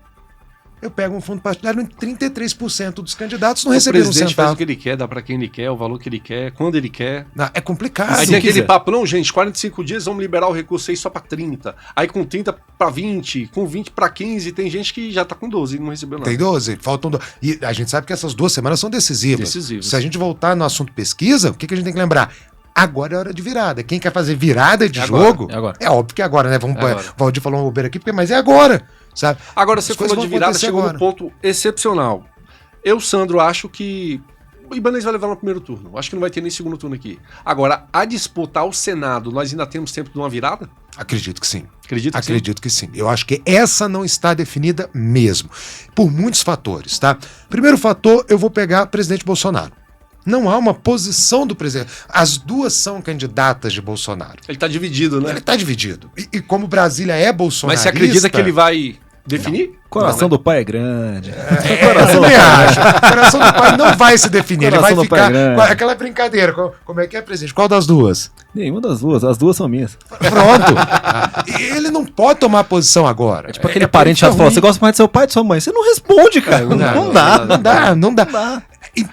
Eu pego um fundo partidário, 33% dos candidatos não O receberam um presidente faz o centavo. que ele quer, dá pra quem ele quer, o valor que ele quer, quando ele quer. Não, é complicado. Aí se tem aquele quiser. papo, não, gente, 45 dias vamos liberar o recurso aí só pra 30. Aí com 30 pra 20, com 20 pra 15, tem gente que já tá com 12 e não recebeu nada. Tem 12, faltam 12. E a gente sabe que essas 2 semanas são decisivas. Decisivas. Se a gente voltar no assunto pesquisa, o que a gente tem que lembrar? Agora é hora de virada. Quem quer fazer virada de É agora, jogo, é agora. é óbvio que é agora, né? Vamos, É agora. o Valdir falou um bobeira aqui, mas é agora, sabe? Agora você As coisas falou de vão virada, acontecer chegou agora. num ponto excepcional. Eu, Sandro, acho que o Ibanez vai levar no primeiro turno. Acho que não vai ter nem segundo turno aqui. Agora, a disputar o Senado, nós ainda temos tempo de uma virada? Acredito que sim. Acredito que sim. Acredito que sim. Eu acho que essa não está definida mesmo. Por muitos fatores, tá? Primeiro fator, eu vou pegar o presidente Bolsonaro. Não há uma posição do presidente. As duas são candidatas de Bolsonaro. Ele tá dividido, né? Ele está dividido. E como Brasília é Mas bolsonarista... você acredita que ele vai definir? Coração Não, né? do pai é grande. Eu também acho. O coração do pai não vai se definir. Ele vai Coração do pai ficar... grande. com aquela brincadeira. Como é que é, presidente? Qual das duas? Nenhuma das duas. As duas são minhas. Pronto. E ele não pode tomar posição agora. Tipo aquele parente chato fala, você gosta mais do seu pai ou de sua mãe? Você não responde, cara. não dá, Não dá. Não dá. Não dá.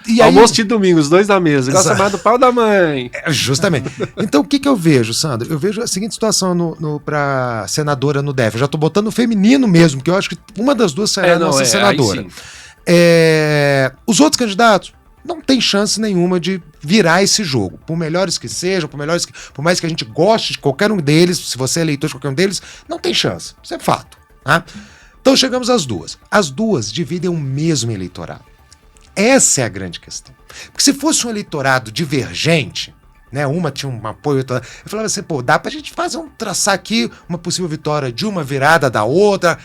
E aí, Almoço de domingo, os dois da mesa. Gosta Exato. mais do pai ou da mãe? justamente. Então, o que eu vejo, Sandro? Eu vejo a seguinte situação pra senadora no DF. Eu já tô botando feminino mesmo, que eu acho que uma das duas será a nossa senadora. aí sim. Os outros candidatos, não tem chance nenhuma de virar esse jogo. Por melhores que sejam, por mais que a gente goste de qualquer um deles, se você é eleitor de qualquer um deles, não tem chance. Isso é fato. Tá? Então chegamos às duas. As duas dividem o mesmo eleitorado. Essa é a grande questão. Porque se fosse um eleitorado divergente, né, uma tinha um apoio, eu falava assim, pô, dá pra gente traçar aqui uma possível vitória de uma virada da outra.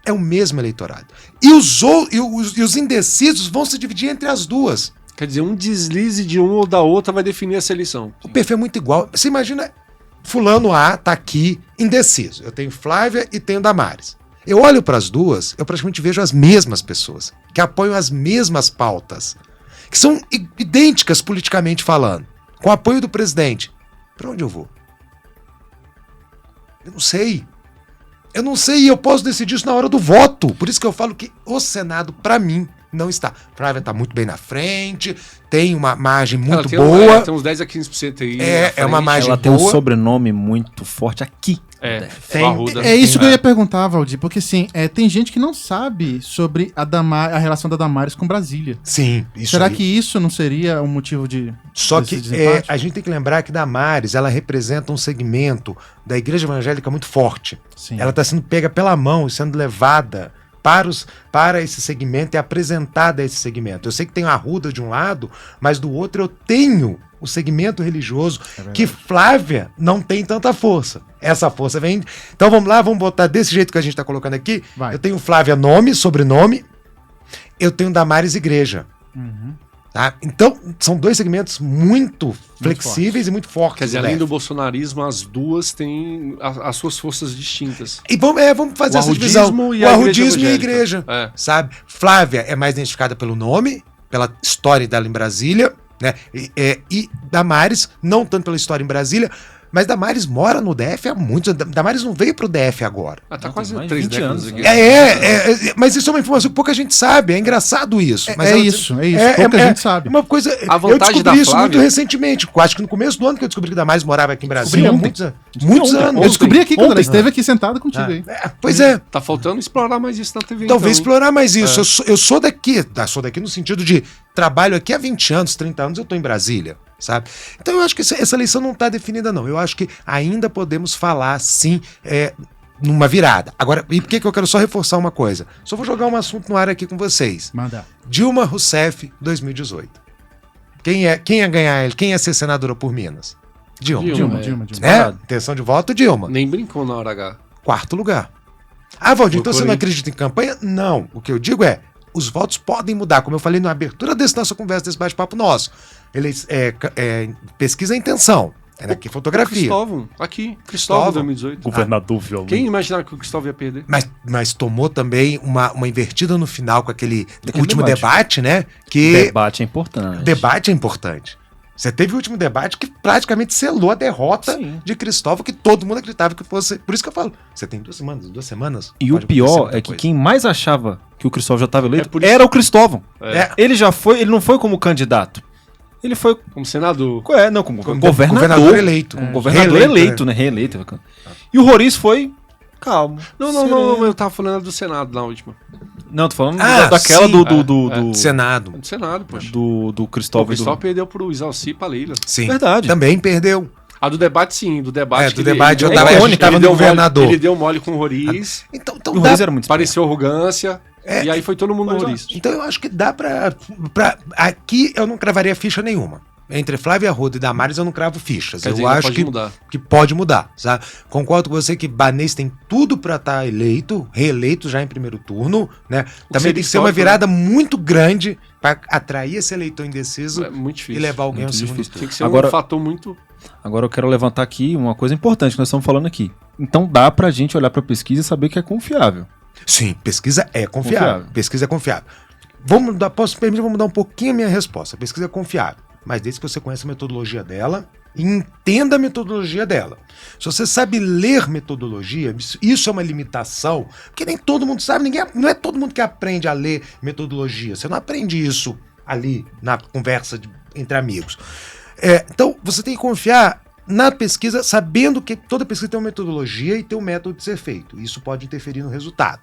É o mesmo eleitorado. E os indecisos vão se dividir entre as duas. Quer dizer, um deslize de um ou da outra vai definir essa eleição. O perfil é muito igual. Você imagina, fulano A tá aqui indeciso. Eu tenho Flávia e tenho Damares. Eu olho para as duas, eu praticamente vejo as mesmas pessoas, que apoiam as mesmas pautas, que são idênticas politicamente falando, com apoio do presidente. Para onde eu vou? Eu não sei. Eu não sei e eu posso decidir isso na hora do voto. Por isso que eu falo que o Senado, para mim, não está. Flávia está muito bem na frente, tem uma margem muito boa. Tem uns 10 a 15% aí. É uma margem Ela boa. tem um sobrenome muito forte aqui. É isso que eu ia perguntar, Valdir, porque assim, tem gente que não sabe sobre a relação da Damares com Brasília. Sim, isso. Será aí. que isso não seria um motivo de. Só que a gente tem que lembrar que Damares, ela representa um segmento da igreja evangélica muito forte. Sim. Ela está sendo pega pela mão e sendo levada para esse segmento e apresentada a esse segmento. Eu sei que tem a Arruda de um lado, mas do outro eu tenho o segmento religioso que Flávia não tem tanta força. Essa força vem... Então vamos lá, vamos botar desse jeito que a gente está colocando aqui. Vai. Eu tenho Flávia nome, sobrenome, eu tenho Damares igreja. Uhum. Tá? Então, são dois segmentos muito flexíveis e muito fortes. Quer dizer, além do bolsonarismo, as duas têm as suas forças distintas. E vamos fazer essa divisão. O arrudismo e a igreja. Sabe? Flávia é mais identificada pelo nome, pela história dela em Brasília, né? E Damares, não tanto pela história em Brasília, mas Damares mora no DF há muitos anos. Damares não veio pro DF agora. Tá quase mais 3 20 décadas anos, aqui. Mas isso é uma informação que pouca gente sabe. É engraçado isso. Mas isso. Pouca gente sabe. Uma coisa, A eu vantagem descobri da isso Flávia... muito recentemente. Acho que no começo do ano que eu descobri que Damares morava aqui em Brasília. Descobri Muitos anos. Eu descobri aqui quando ela esteve aqui sentada contigo aí. Pois é. Tá faltando explorar mais isso na TV. Talvez então. explorar mais isso. Eu sou daqui. Sou daqui no sentido de trabalho aqui há 20 anos, 30 anos, eu tô em Brasília, sabe? Então eu acho que essa eleição não tá definida, não. Eu acho que ainda podemos falar, sim, numa virada. Agora, e por que eu quero só reforçar uma coisa? Só vou jogar um assunto no ar aqui com vocês. Manda. Dilma Rousseff, 2018. Quem ia ganhar? Quem ia ser senadora por Minas? Dilma. Dilma. Né? Intenção de voto, Dilma. Nem brincou na hora H. 4º lugar. Ah, Valdir, então Foi você por não aí. acredita em campanha? Não. O que eu digo é, os votos podem mudar, como eu falei na abertura dessa nossa conversa, desse bate-papo nosso. Pesquisa a intenção. Aqui fotografia. Cristóvão, aqui. Cristóvão 2018. Governador violento. Quem imaginava que o Cristóvão ia perder? Mas tomou também uma invertida no final com aquele último debate. debate, né? Que Debate é importante. debate é importante. Você teve o último debate que praticamente selou a derrota de Cristóvão, que todo mundo acreditava que fosse. Por isso que eu falo, você tem 2 semanas. E o pode acontecer pior muita é que coisa. quem mais achava que o Cristóvão já estava eleito por isso- era o Cristóvão. É. Ele não foi como candidato. Ele foi Como senador. como Como governador. governador eleito. Como governador eleito, né? Reeleito. E o Roriz foi calmo. Não, eu tava falando do Senado na última. Não, tô falando sim. daquela do Senado. Do Senado, poxa. do O Cristóvão. Cristóvão perdeu pro Isalci e pra Leila. Sim. Verdade. Também perdeu. A do debate, sim. Do debate. Do debate eu ele- tava, ele- a gente tava ele no deu governador. Mole, ele deu mole com o Roriz. Então E o Roriz era muito esperto. Pareceu arrogância. E aí foi todo mundo no Roriz. Então eu acho que dá pra. Aqui eu não cravaria ficha nenhuma. Entre Flávia Arruda e Damares eu não cravo fichas. Quer dizer, eu ainda acho pode mudar. que pode mudar. Sabe? Concordo com você que Banês tem tudo pra estar reeleito já em primeiro turno, né? Também seria tem que ser uma histórico, virada muito grande pra atrair esse eleitor indeciso É muito difícil. e levar alguém ao Muito segundo difícil. turno. Tem que ser Agora- um fator muito... Agora eu quero levantar aqui uma coisa importante que nós estamos falando aqui. Então dá pra gente olhar pra pesquisa e saber que é confiável. Sim, pesquisa é confiável. Pesquisa é confiável. Vamos mudar um pouquinho a minha resposta. Pesquisa é confiável. Mas desde que você conheça a metodologia dela e entenda a metodologia dela. Se você sabe ler metodologia, isso é uma limitação, porque nem todo mundo sabe, não é todo mundo que aprende a ler metodologia. Você não aprende isso ali na conversa entre amigos. Então, você tem que confiar na pesquisa, sabendo que toda pesquisa tem uma metodologia e tem um método de ser feito. Isso pode interferir no resultado.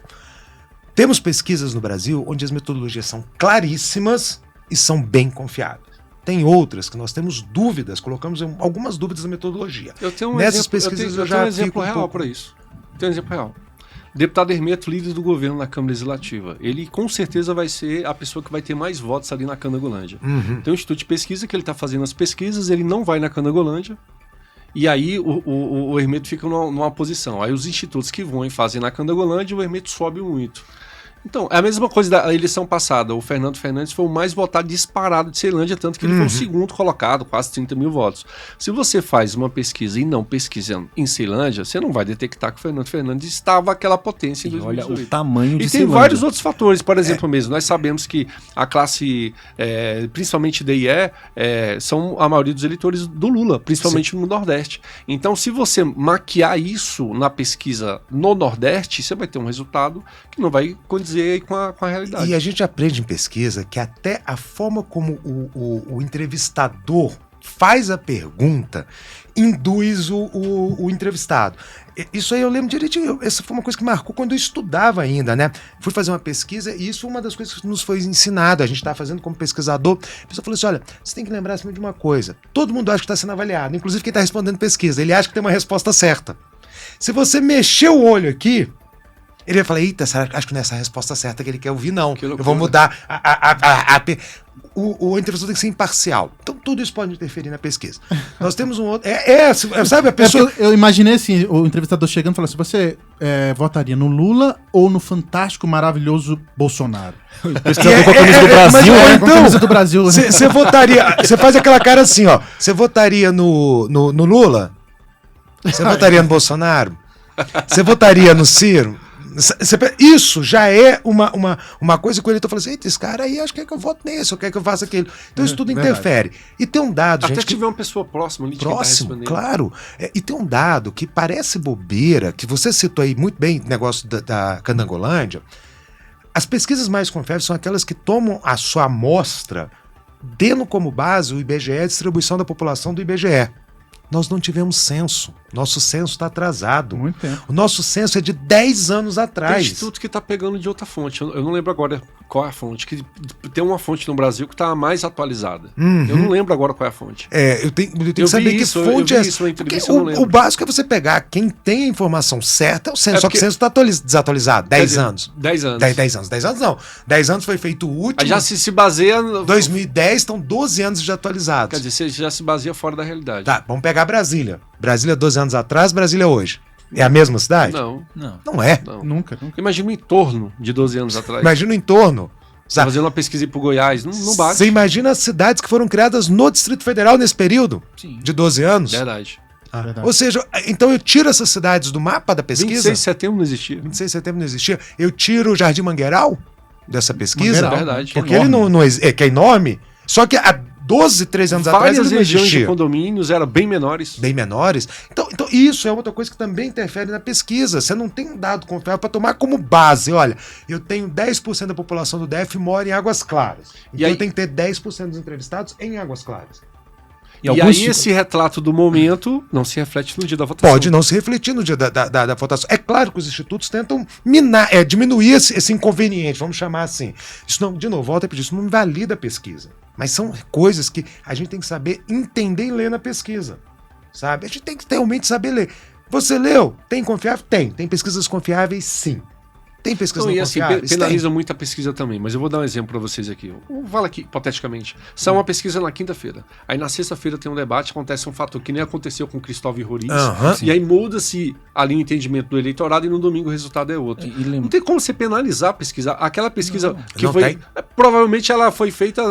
Temos pesquisas no Brasil onde as metodologias são claríssimas e são bem confiáveis. Tem outras que nós temos dúvidas, colocamos algumas dúvidas na metodologia. Eu tenho um Nessas exemplo, pesquisas eu já tenho um exemplo fico real para isso. Tem um exemplo real. Deputado Hermeto, líder do governo na Câmara Legislativa. Ele com certeza vai ser a pessoa que vai ter mais votos ali na Candangolândia. Tem um instituto de pesquisa que ele está fazendo as pesquisas, ele não vai na Candangolândia, e aí o Hermeto fica numa posição. Aí os institutos que vão e fazem na Candangolândia, o Hermeto sobe muito. Então, é a mesma coisa da eleição passada. O Fernando Fernandes foi o mais votado disparado de Ceilândia, tanto que ele foi o segundo colocado, quase 30 mil votos. Se você faz uma pesquisa e não pesquisa em Ceilândia, você não vai detectar que o Fernando Fernandes estava aquela potência em 2018. Olha o tamanho de E tem Ceilândia. vários outros fatores. Por exemplo, mesmo, nós sabemos que a classe, principalmente D e E, são a maioria dos eleitores do Lula, principalmente no Nordeste. Então, se você maquiar isso na pesquisa no Nordeste, você vai ter um resultado que não vai condizer com a realidade. E a gente aprende em pesquisa que até a forma como o entrevistador faz a pergunta induz o entrevistado. Isso aí eu lembro direitinho. Essa foi uma coisa que marcou quando eu estudava ainda, né? Fui fazer uma pesquisa e isso foi uma das coisas que nos foi ensinado. A gente estava fazendo como pesquisador. A pessoa falou assim, olha, você tem que lembrar acima de uma coisa. Todo mundo acha que está sendo avaliado, inclusive quem está respondendo pesquisa. Ele acha que tem uma resposta certa. Se você mexer o olho aqui, ele vai falar, eita, acho que não é essa a resposta certa que ele quer ouvir, não. Eu vou mudar o entrevistador tem que ser imparcial. Então tudo isso pode interferir na pesquisa. Nós temos um outro... sabe a pessoa... Eu imaginei assim, o entrevistador chegando e falando assim, você votaria no Lula ou no fantástico, maravilhoso Bolsonaro? Pesquisa com a camisa do Brasil, né? Com a camisa do Brasil. Você votaria... Você faz aquela cara assim, ó. Você votaria no Lula? Você votaria no Bolsonaro? Você votaria no Ciro? Isso já é uma coisa que o eleitor fala assim, eita, esse cara aí acho que quer que eu vote nesse, ou quer que eu faça aquilo. Então isso tudo interfere. E tem um dado, Até gente... tiver uma pessoa próxima ali de Próximo, claro. E tem um dado que parece bobeira, que você citou aí muito bem, negócio da Candangolândia. As pesquisas mais confiáveis são aquelas que tomam a sua amostra, tendo como base o IBGE, a distribuição da população do IBGE. Nós não tivemos censo. Nosso censo está atrasado. Muito tempo. O nosso censo é de 10 anos atrás. Tem instituto que está pegando de outra fonte. Eu não lembro agora qual é a fonte. Que tem uma fonte no Brasil que está mais atualizada. Eu não lembro agora qual é a fonte. Eu tenho que saber que fonte é essa. O básico é você pegar quem tem a informação certa, é o censo. Só que o censo está desatualizado. 10 anos. 10 anos. 10 anos. 10 anos não. 10 anos foi feito o último. Aí já se baseia... 2010 estão 12 anos já atualizados. Quer dizer, você já se baseia fora da realidade. Tá, vamos pegar Brasília. Brasília 12 anos atrás, Brasília hoje. É a mesma cidade? Não é. Não. Nunca. Imagina o entorno de 12 anos atrás. Imagina o entorno. Você fazendo uma pesquisa pro Goiás, não bate. Você imagina as cidades que foram criadas no Distrito Federal nesse período? Sim. De 12 anos? Verdade. Ou seja, então eu tiro essas cidades do mapa da pesquisa? 26 de setembro não existia. 26 de setembro não existia. Eu tiro o Jardim Mangueiral dessa pesquisa? Mangueiral, verdade. Porque ele não é, que é enorme. Só que há 12, 13 anos atrás ele não regiões existia. de condomínios eram bem menores. Bem menores. Então isso é outra coisa que também interfere na pesquisa. Você não tem um dado confiável para tomar como base. Olha, eu tenho 10% da população do DF mora em Águas Claras. Então eu tenho que ter 10% dos entrevistados em Águas Claras. E aí esse retrato do momento não se reflete no dia da votação. Pode não se refletir no dia da votação. É claro que os institutos tentam diminuir esse inconveniente, vamos chamar assim. Isso não, de novo, volto a pedir, isso não invalida a pesquisa. Mas são coisas que a gente tem que saber entender e ler na pesquisa. Sabe? A gente tem que realmente saber ler. Você leu? Tem confiável? Tem. Tem pesquisas confiáveis? Sim. Tem pesquisas não confiáveis? Penaliza muito a pesquisa também, mas eu vou dar um exemplo para vocês aqui. Fala aqui, hipoteticamente. Sai uma pesquisa na quinta-feira. Aí na sexta-feira tem um debate, acontece um fato que nem aconteceu com Cristóvão Roriz. E aí muda-se ali o entendimento do eleitorado e no domingo o resultado é outro. Não tem como você penalizar a pesquisa. Aquela pesquisa provavelmente ela foi feita,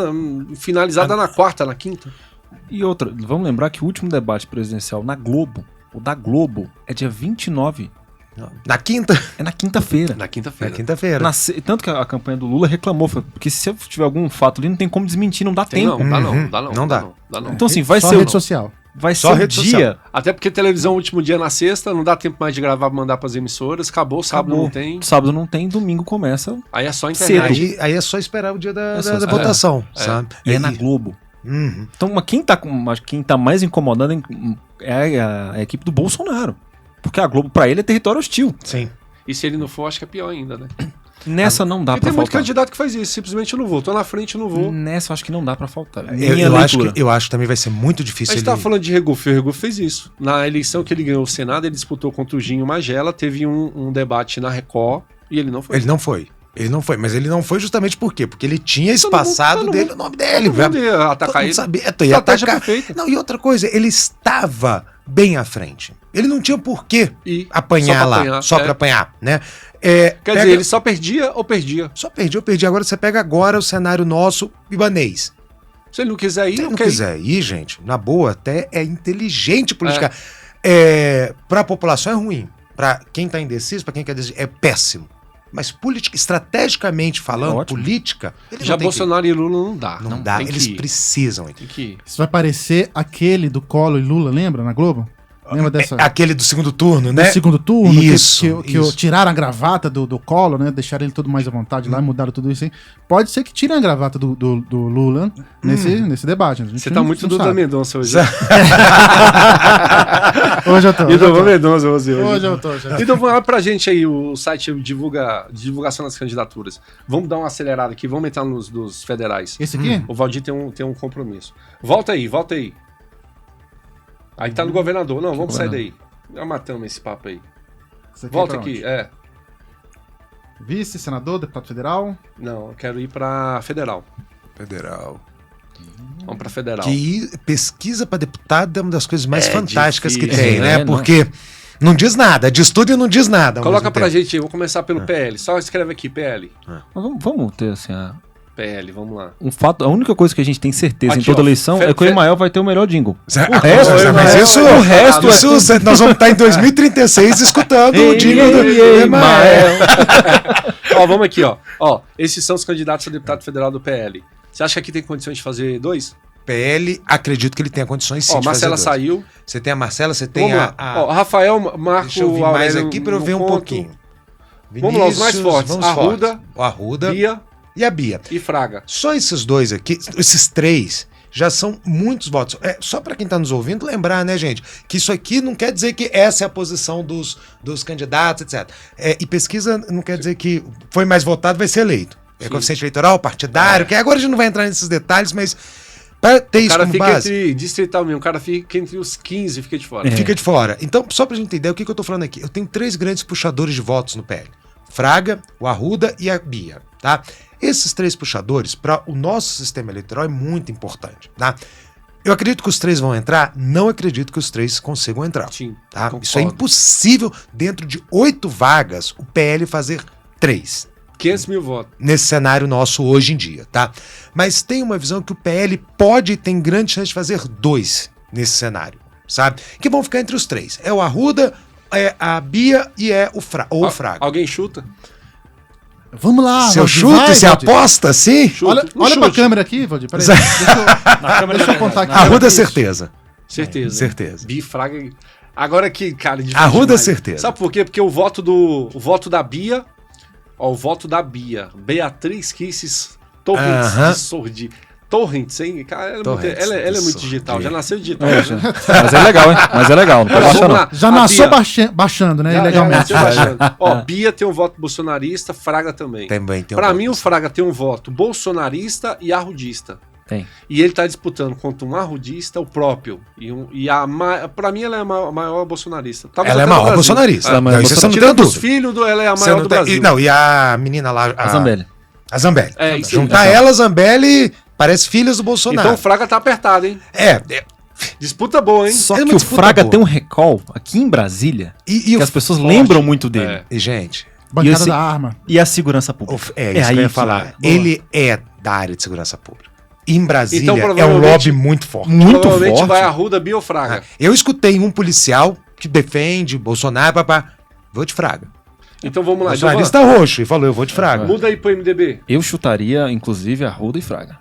finalizada na quarta, na quinta. E outra, vamos lembrar que o último debate presidencial na Globo, o da Globo, é dia 29. Na quinta? É na quinta-feira. Na quinta-feira. Na quinta-feira. Tanto que a campanha do Lula reclamou, porque se tiver algum fato ali, não tem como desmentir, não dá tempo. Não dá. Então assim, vai só ser... rede social. Vai ser o dia... Até porque televisão, último dia na sexta, não dá tempo mais de gravar, mandar pras emissoras, acabou, sábado não tem. Sábado não tem, domingo começa. Aí é só internet. Aí é só esperar o dia da votação, sabe? E é na Globo. Então, quem tá mais incomodando é a equipe do Bolsonaro. Porque a Globo, pra ele, é território hostil. Sim. E se ele não for, acho que é pior ainda, né? Nessa não dá E pra tem muito faltar. candidato que faz isso, simplesmente não vou. Tô na frente, não vou. Nessa eu acho que não dá pra faltar. Eu acho que também vai ser muito A difícil gente tava falando de Regufe, o Regufe fez isso. Na eleição que ele ganhou o Senado, ele disputou contra o Ginho Magela, teve um debate na Record e ele não foi. Ele não foi. Ele não foi, mas ele não foi justamente por quê? Porque ele tinha Todo espaçado mundo- dele o nome dele. Todo mundo ia Todo atacar mundo ele. sabia, ia Estratégia atacar. perfeita. Não, e outra coisa, ele estava bem à frente. Ele não tinha por que E apanhar só pra lá, apanhar, só é. pra apanhar, né? Quer dizer, ele só perdia ou perdia? Só perdi, eu perdi. Agora você pega agora o cenário nosso ibanês. Se ele não quiser ir, Se ele não quer ir. quiser ir, gente, na boa, até é inteligente política. Pra população é ruim. Pra quem tá indeciso, pra quem quer decidir, é péssimo. Mas estrategicamente falando, Ótimo. política, ele Já não tem Bolsonaro e Lula não dá. que ir. Não dá, Tem eles que ir. precisam ir. Tem que ir. Isso vai parecer aquele do Collor e Lula, lembra? Na Globo? Lembra dessa? Aquele do segundo turno, Do né? segundo turno, Isso, que isso. tiraram a gravata do Collor, né? Deixaram ele todo mais à vontade lá, mudaram tudo isso aí. Pode ser que tirem a gravata do Lula nesse debate. A gente Você não- tá muito não Duda sabe. Mendonça hoje. Hoje eu tô. E Duda Mendonça hoje. Hoje eu tô. Já. Então vamos lá pra gente aí, o site de divulgação das candidaturas. Vamos dar uma acelerada aqui, vamos entrar nos federais. Esse aqui? O Valdir tem um compromisso. Volta aí. Aí tá no governador. Não, vamos sair daí. Já matamos esse papo aí. Esse Volta é pra aqui, onde? Vice, senador, deputado federal. Não, eu quero ir pra federal. Federal. Vamos pra federal. Que pesquisa pra deputado é uma das coisas mais É fantásticas que difícil, tem, né? né? Porque não diz nada, de estudo e não diz nada. ao Coloca mesmo pra tempo. gente, vou começar pelo PL. Só escreve aqui, PL. Mas vamos ter assim, PL, vamos lá. um fato, a única coisa que a gente tem certeza Aqui, em toda ó, eleição é que o Emael vai ter o melhor jingle. O resto, o resto é- nós vamos estar em 2036 escutando o jingle do Ei, Emael. Ó, vamos aqui, ó. Ó, esses são os candidatos a deputado federal do PL. Você acha que aqui tem condições de fazer dois? PL, acredito que ele tenha condições sim Ó, de Marcela fazer dois. saiu. Você tem a Marcela, você tem Vamos lá. Ó, Rafael, Marco, Deixa eu vir mais Aurélio aqui pra eu no ver um ponto, pouquinho. Vamos lá, os mais Vinícius, fortes. vamos Arruda, fortes. O Arruda Bia e a Bia. e Fraga. Só esses dois aqui, esses três, já são muitos votos. Só para quem tá nos ouvindo lembrar, né, gente, que isso aqui não quer dizer que essa é a posição dos candidatos, etc. E pesquisa não quer dizer que foi mais votado, vai ser eleito. É coeficiente eleitoral, partidário, que agora a gente não vai entrar nesses detalhes, mas para ter O isso cara como fica base, entre distrital mesmo, o cara fica entre os 15 e fica de fora. fica de fora. Então, só pra gente entender o que eu tô falando aqui, eu tenho três grandes puxadores de votos no PL. Fraga, o Arruda e a Bia, tá? Esses três puxadores, para o nosso sistema eleitoral, é muito importante, tá? Eu acredito que os três vão entrar, não acredito que os três consigam entrar. Sim, Tá? concordo. Isso é impossível, dentro de 8 vagas, o PL fazer 3. 500 mil votos. Nesse cenário nosso hoje em dia, tá? Mas tem uma visão que o PL pode e tem grande chance de fazer 2 nesse cenário, sabe? Que vão ficar entre os três. É o Arruda, é a Bia e é o Fraga. Alguém chuta? Vamos lá, Se eu Valdir, chuto, vai, você Valdir. aposta, sim? Chuta. Olha, Não olha pra chute. câmera aqui, Valdir. Peraí. Deixa eu contar aqui. Arruda, certeza. Certeza. Certeza. Bia e Fraga. Agora que, cara, difícil Arruda, demais. certeza. Sabe por quê? Porque o voto da Bia. Ó, o voto da Bia. Beatriz Kisses Torrents Aham. de Sordi. Torrents, hein? Cara, ela é Torrents muito, ela é de muito Sordi. digital. Já nasceu digital. É, já. Mas é legal, hein? Mas é legal, não pode Olha, baixar vamos não. lá. Já A nasceu Bia- baixando, né? Já Ilegalmente. nasceu baixando. Ó, Bia tem um voto bolsonarista, Fraga também. Também tem Pra voto. mim, o Fraga tem um voto bolsonarista e arrudista. Tem. E ele tá disputando contra um arrudista, o próprio. Pra mim, ela é a maior bolsonarista. Talvez Ela é até do maior Brasil. bolsonarista. Ela é maior Não, isso você não tem Tirando os dúvida. filhos, ela é a Você maior não do tem- Brasil. Não, e a menina lá... A Zambelli. A Zambelli. É, isso aí. Juntar ela, a Zambelli, parece filhas do Bolsonaro. Então o Fraga tá apertado, hein? Disputa boa, hein? Só É que uma o disputa Fraga boa. tem um recall aqui em Brasília E que o as pessoas forte. lembram muito dele. É. E, gente, Bancada E esse- da arma. E a segurança pública. isso que eu ia falar. Boa. Ele é da área de segurança pública. Em Brasília Então, é um provavelmente- lobby muito forte. Muito Provavelmente forte. vai a Arruda, Bia ou Fraga. Eu escutei um policial que defende Bolsonaro, papá. Vou de Fraga. Então vamos lá. Então, Bolsonarista roxo. E falou, eu vou de Fraga. muda aí pro MDB. Eu chutaria, inclusive, Arruda e Fraga.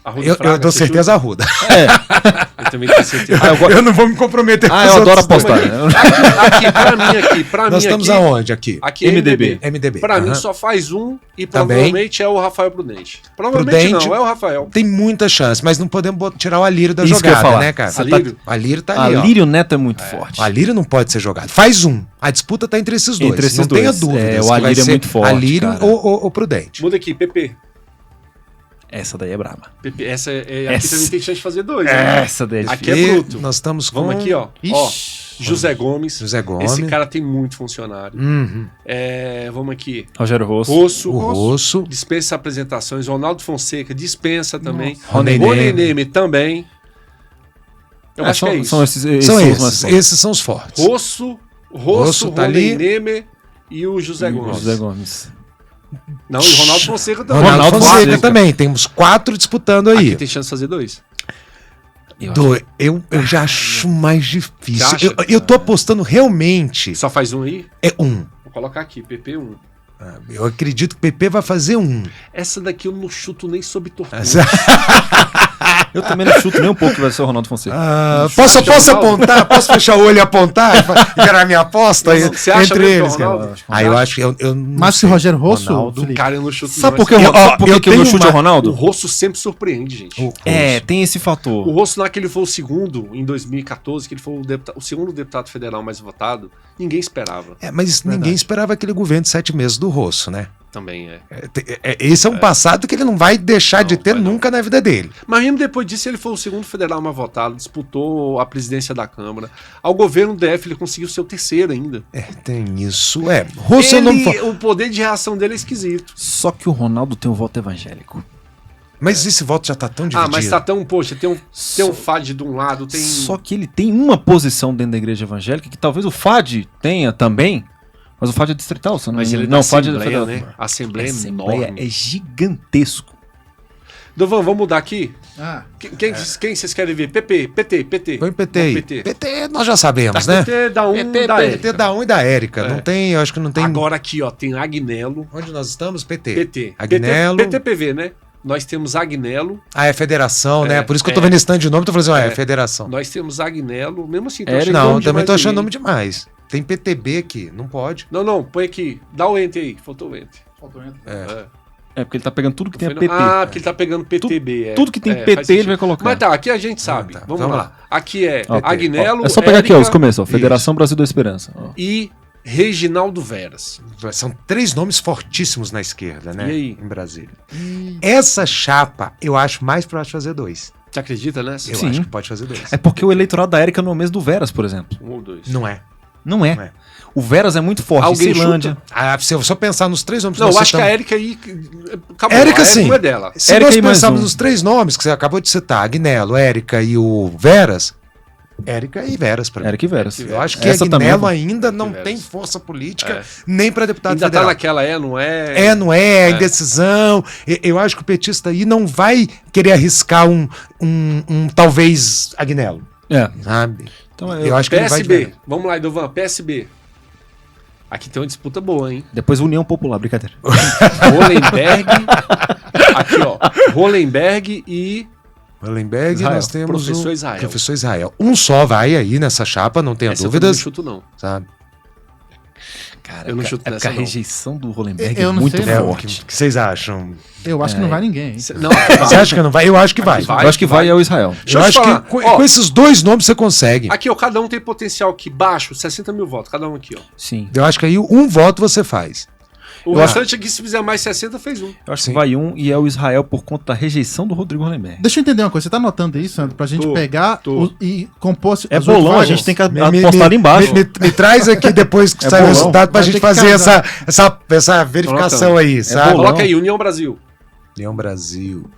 Arruda e Eu Fraga, dou você certeza Arruda. chuta? também tenho certeza. Eu não vou me comprometer com Ah, os eu adoro outros apostar. dois. Pra mim Nós estamos aonde aqui? Aqui é MDB. MDB. Pra mim Aham. só faz um e Também. provavelmente é o Rafael Prudente. Provavelmente Prudente. não, é o Rafael. Tem muita chance, mas não podemos tirar o Alírio da Isso que eu ia jogada, falar. né, cara? Você tá- O Alírio tá ali, ó. Alírio Neto é muito forte. O Alírio não pode ser jogado. Faz um. A disputa tá entre esses dois. Entre esses não dois. tenha dúvida. É, o Alírio é muito forte, Alírio cara. ou Prudente. Muda aqui, PP. Essa daí é braba. PP essa aqui Essa. também tem chance de fazer dois. Né? Essa daí é Aqui é E bruto. nós estamos com... Vamos aqui, ó. Ixi. José Gomes. José Gomes. Esse cara tem muito funcionário. Uhum. Vamos aqui. Rogério Rosso. Rosso. O Rosso. Dispensa apresentações. Ronaldo Fonseca dispensa também. Rony Rony Neme. Neme também. Eu acho que é isso. São esses São os mais esses. fortes. Esses são os fortes. Rosso, tá Rony ali. Neme e o José O Gomes. José Gomes. Não, e o Ronaldo Fonseca também. Ronaldo Fonseca Fonseca. também. Temos 4 disputando aí. Aqui tem chance de fazer dois. Eu já acho mais difícil. Você acha? Eu tô apostando realmente. Só faz um aí? É um. Vou colocar aqui, PP1. Eu acredito que o PP vai fazer um. Essa daqui eu não chuto nem sob tortura. Eu também não chuto nem um pouco que vai ser o Ronaldo Fonseca. Posso acha que é o Ronaldo? apontar? Posso fechar o olho e apontar? E virar minha aposta aí, Você acha entre mesmo que é o eles, cara? Ronaldo? Eu acho que eu não Mas se sei. o Rogério Rosso, Ronaldo. Felipe, Cara, eu não chuto Sabe não. por que Esse- Por que que o meu tenho chute é o O Ronaldo? Rosso sempre surpreende, gente. O É, Rosso. tem esse O fator. Rosso, na que ele foi o segundo, em 2014, que ele foi o segundo deputado federal mais votado, ninguém esperava. Mas ninguém esperava aquele governo de 7 meses do Rosso, né? Também é. Esse é um passado que ele não vai deixar de ter vai não. nunca na vida dele. Mas mesmo depois disso, ele foi o segundo federal mais votado, disputou a presidência da Câmara. Ao governo DF, ele conseguiu ser o terceiro ainda. Tem isso. Rosso eu não... O poder de reação dele é esquisito. Só que o Ronaldo tem um voto evangélico. Mas esse voto já tá tão dividido. Mas tá tão, poxa, tem um FAD de um lado, tem... Só que ele tem uma posição dentro da igreja evangélica que talvez o FAD tenha também, mas o FAD é distrital, você não, Mas ele é não da FAD é Assembleia, federal. né? A Assembleia é Assembleia enorme. é gigantesco. Dovan, vamos mudar aqui? Ah, Quem quem vocês querem ver? PT. Põe PT aí. Vamos PT nós já sabemos, né? PT da da PT Érica. da 1 e da Érica. Não tem, eu acho que não tem... Agora aqui, ó, tem Agnello. Onde nós estamos? PT. PT. Agnello. PTPV, né? Nós temos Agnello. É federação, né? Por isso que eu tô vendo esse tanto de nome, tô falando assim, é federação. Nós temos Agnello. Mesmo assim, Érica. achando Não, nome também demais tô achando aí. nome demais. Tem PTB aqui, não pode. Não, põe aqui. Dá o enter aí. Faltou o enter. É porque ele tá pegando tudo que tem a Foi PT. porque ele tá pegando PTB. Tudo que tem faz PT ele sentido. vai colocar. Mas tá, aqui a gente sabe. tá. Vamos Vamos lá. lá. Aqui é Ó, Agnello, é só pegar aqui, ó, os Érica começos, ó. Federação Brasil da Esperança. Ó. e Reginaldo Veras. São 3 nomes fortíssimos na esquerda, né? E aí? Em Brasília. Essa chapa, eu acho mais provável de fazer 2. Você acredita nessa? Eu Sim. acho que pode fazer 2. É porque o eleitorado da Érica não é o mesmo do Veras, por exemplo. Um ou dois. Não é. Não é. Não é. O Veras é muito forte. Alguém em Ceilândia. Se eu só pensar nos 3 nomes Não, eu nós acho que a citamos- Érica aí. Acabou. Érica, a sim. não é dela. Se Érica nós e mais pensarmos um. nos 3 nomes que você acabou de citar, Agnello, Érica e o Veras, Érica e Veras pra mim. Érica e Veras. Eu acho que Essa também Agnello é- ainda não Veras. tem força política nem pra deputado Ainda federal. tá naquela, não é? Não é, indecisão. Eu acho que o petista aí não vai querer arriscar um talvez Agnello, É. sabe? Então, Eu acho que ele vai PSB. de- Vamos lá, Edovan. PSB. Aqui tem uma disputa boa, hein? Depois União Popular, brincadeira. Hollenberg. Aqui, ó. Hollenberg e Hollenberg, Israel. nós temos Professor o Israel. Professor Israel. Um só vai aí nessa chapa, não tenha essa eu também dúvidas, não chuto, não. sabe? Cara, Eu não chuto é nessa, porque a não. rejeição do Hollenberg Eu é não muito sei, não. O forte. que vocês acham? eu acho que não vai ninguém. hein? Não, Você acha que não vai? Eu acho que vai. vai. Eu acho que vai é o Israel. Deixa Eu eu te acho falar. que Ó, com esses 2 nomes você consegue. Aqui, ó, cada um tem potencial aqui baixo, 60 mil votos, cada um aqui, ó. Sim. Eu acho que aí um voto você faz. O restante aqui, se fizer mais 60, fez um. Eu acho Sim. que vai um e é o Israel por conta da rejeição do Rodrigo Hollenberg. Deixa eu entender uma coisa. Você tá anotando isso, Sandro, pra gente Tô, pegar tô. e compor... É os oito bolão, a vagas? gente tem que Me- apostar ali embaixo. Me traz aqui depois que É sair o bolão. resultado pra Vai gente ter que fazer casar. essa verificação Colocando. aí, sabe? bolão. Coloca aí, União Brasil. União Brasil.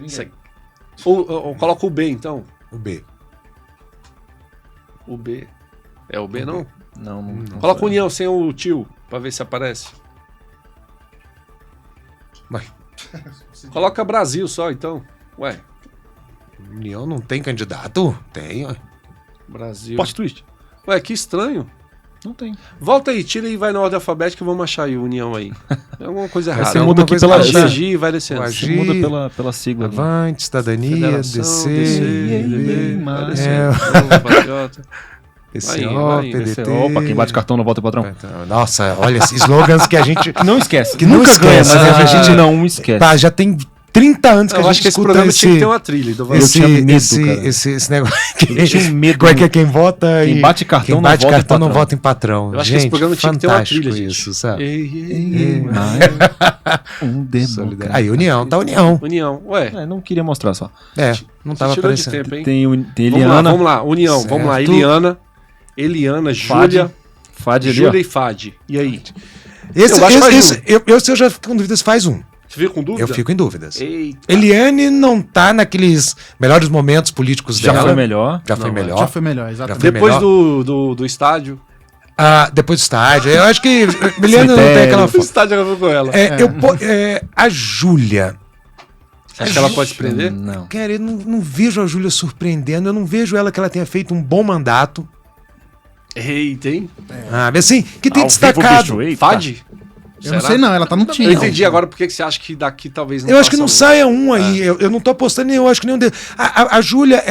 Isso aí. Ou coloca o B, então. O B. O B. É o B, não? Não. Coloca União sem o tio, pra ver se aparece. Vai. Coloca Brasil só, então. Ué, União não tem candidato? Tem, ó. Brasil. Plot twist. Ué, que estranho. Não tem. Volta aí, tira e vai na ordem alfabética e vamos achar aí União aí. É alguma coisa errada. Você muda aqui pela Agir e vai descendo. Você muda pela sigla. Avante, Cidadania, DC, DB, Patriota. PCO, PDT. Opa, quem bate cartão não volta patrão. Nossa, olha, esses slogans que a gente Não esquece. que nunca ganha, mas a gente não esquece. Pá, já tem 30 anos que Eu a acho gente que esse escuta programa tinha que ter uma trilha. Eu tinha medo, cara. esse negócio. Eu tinha medo. Como é que é quem vota Quem e bate cartão quem não bate vota em cartão não patrão. vota em patrão. Eu acho que esse programa tinha que ter uma fantástico trilha, gente. isso, sabe? Democracia. Aí, União, tá União. União. Ué, Não queria mostrar só. Não tava tirou de aparecendo. tempo, hein? Tem Vamos Eliana. lá. União. Certo. Vamos lá. Eliana, Fad. Júlia. Fad ali, Júlia e Fad. E aí? Esse, Eu acho que faz esse eu já fico com dúvidas faz um. Você viu com dúvida? Eu fico em dúvidas. Eita. Eliane não tá naqueles melhores momentos políticos Já dela. foi melhor. Já foi Não, melhor. Já foi melhor, exatamente. foi Depois melhor. do estádio. Depois do estádio. Eu acho que Eliane não tem aquela O estádio acabou com ela. a Júlia. Você acha que ela pode se prender? Não. Cara, eu não vejo a Júlia surpreendendo. Eu não vejo ela que ela tenha feito um bom mandato. Eita, hein? Assim, que tem Ao destacado. vivo, bicho, eita. Fad? Eu não sei não, ela tá no time. Eu entendi agora porque que você acha que daqui talvez não Eu acho que não faça saia um aí. Eu não tô apostando nem eu acho que nenhum deles. A Júlia,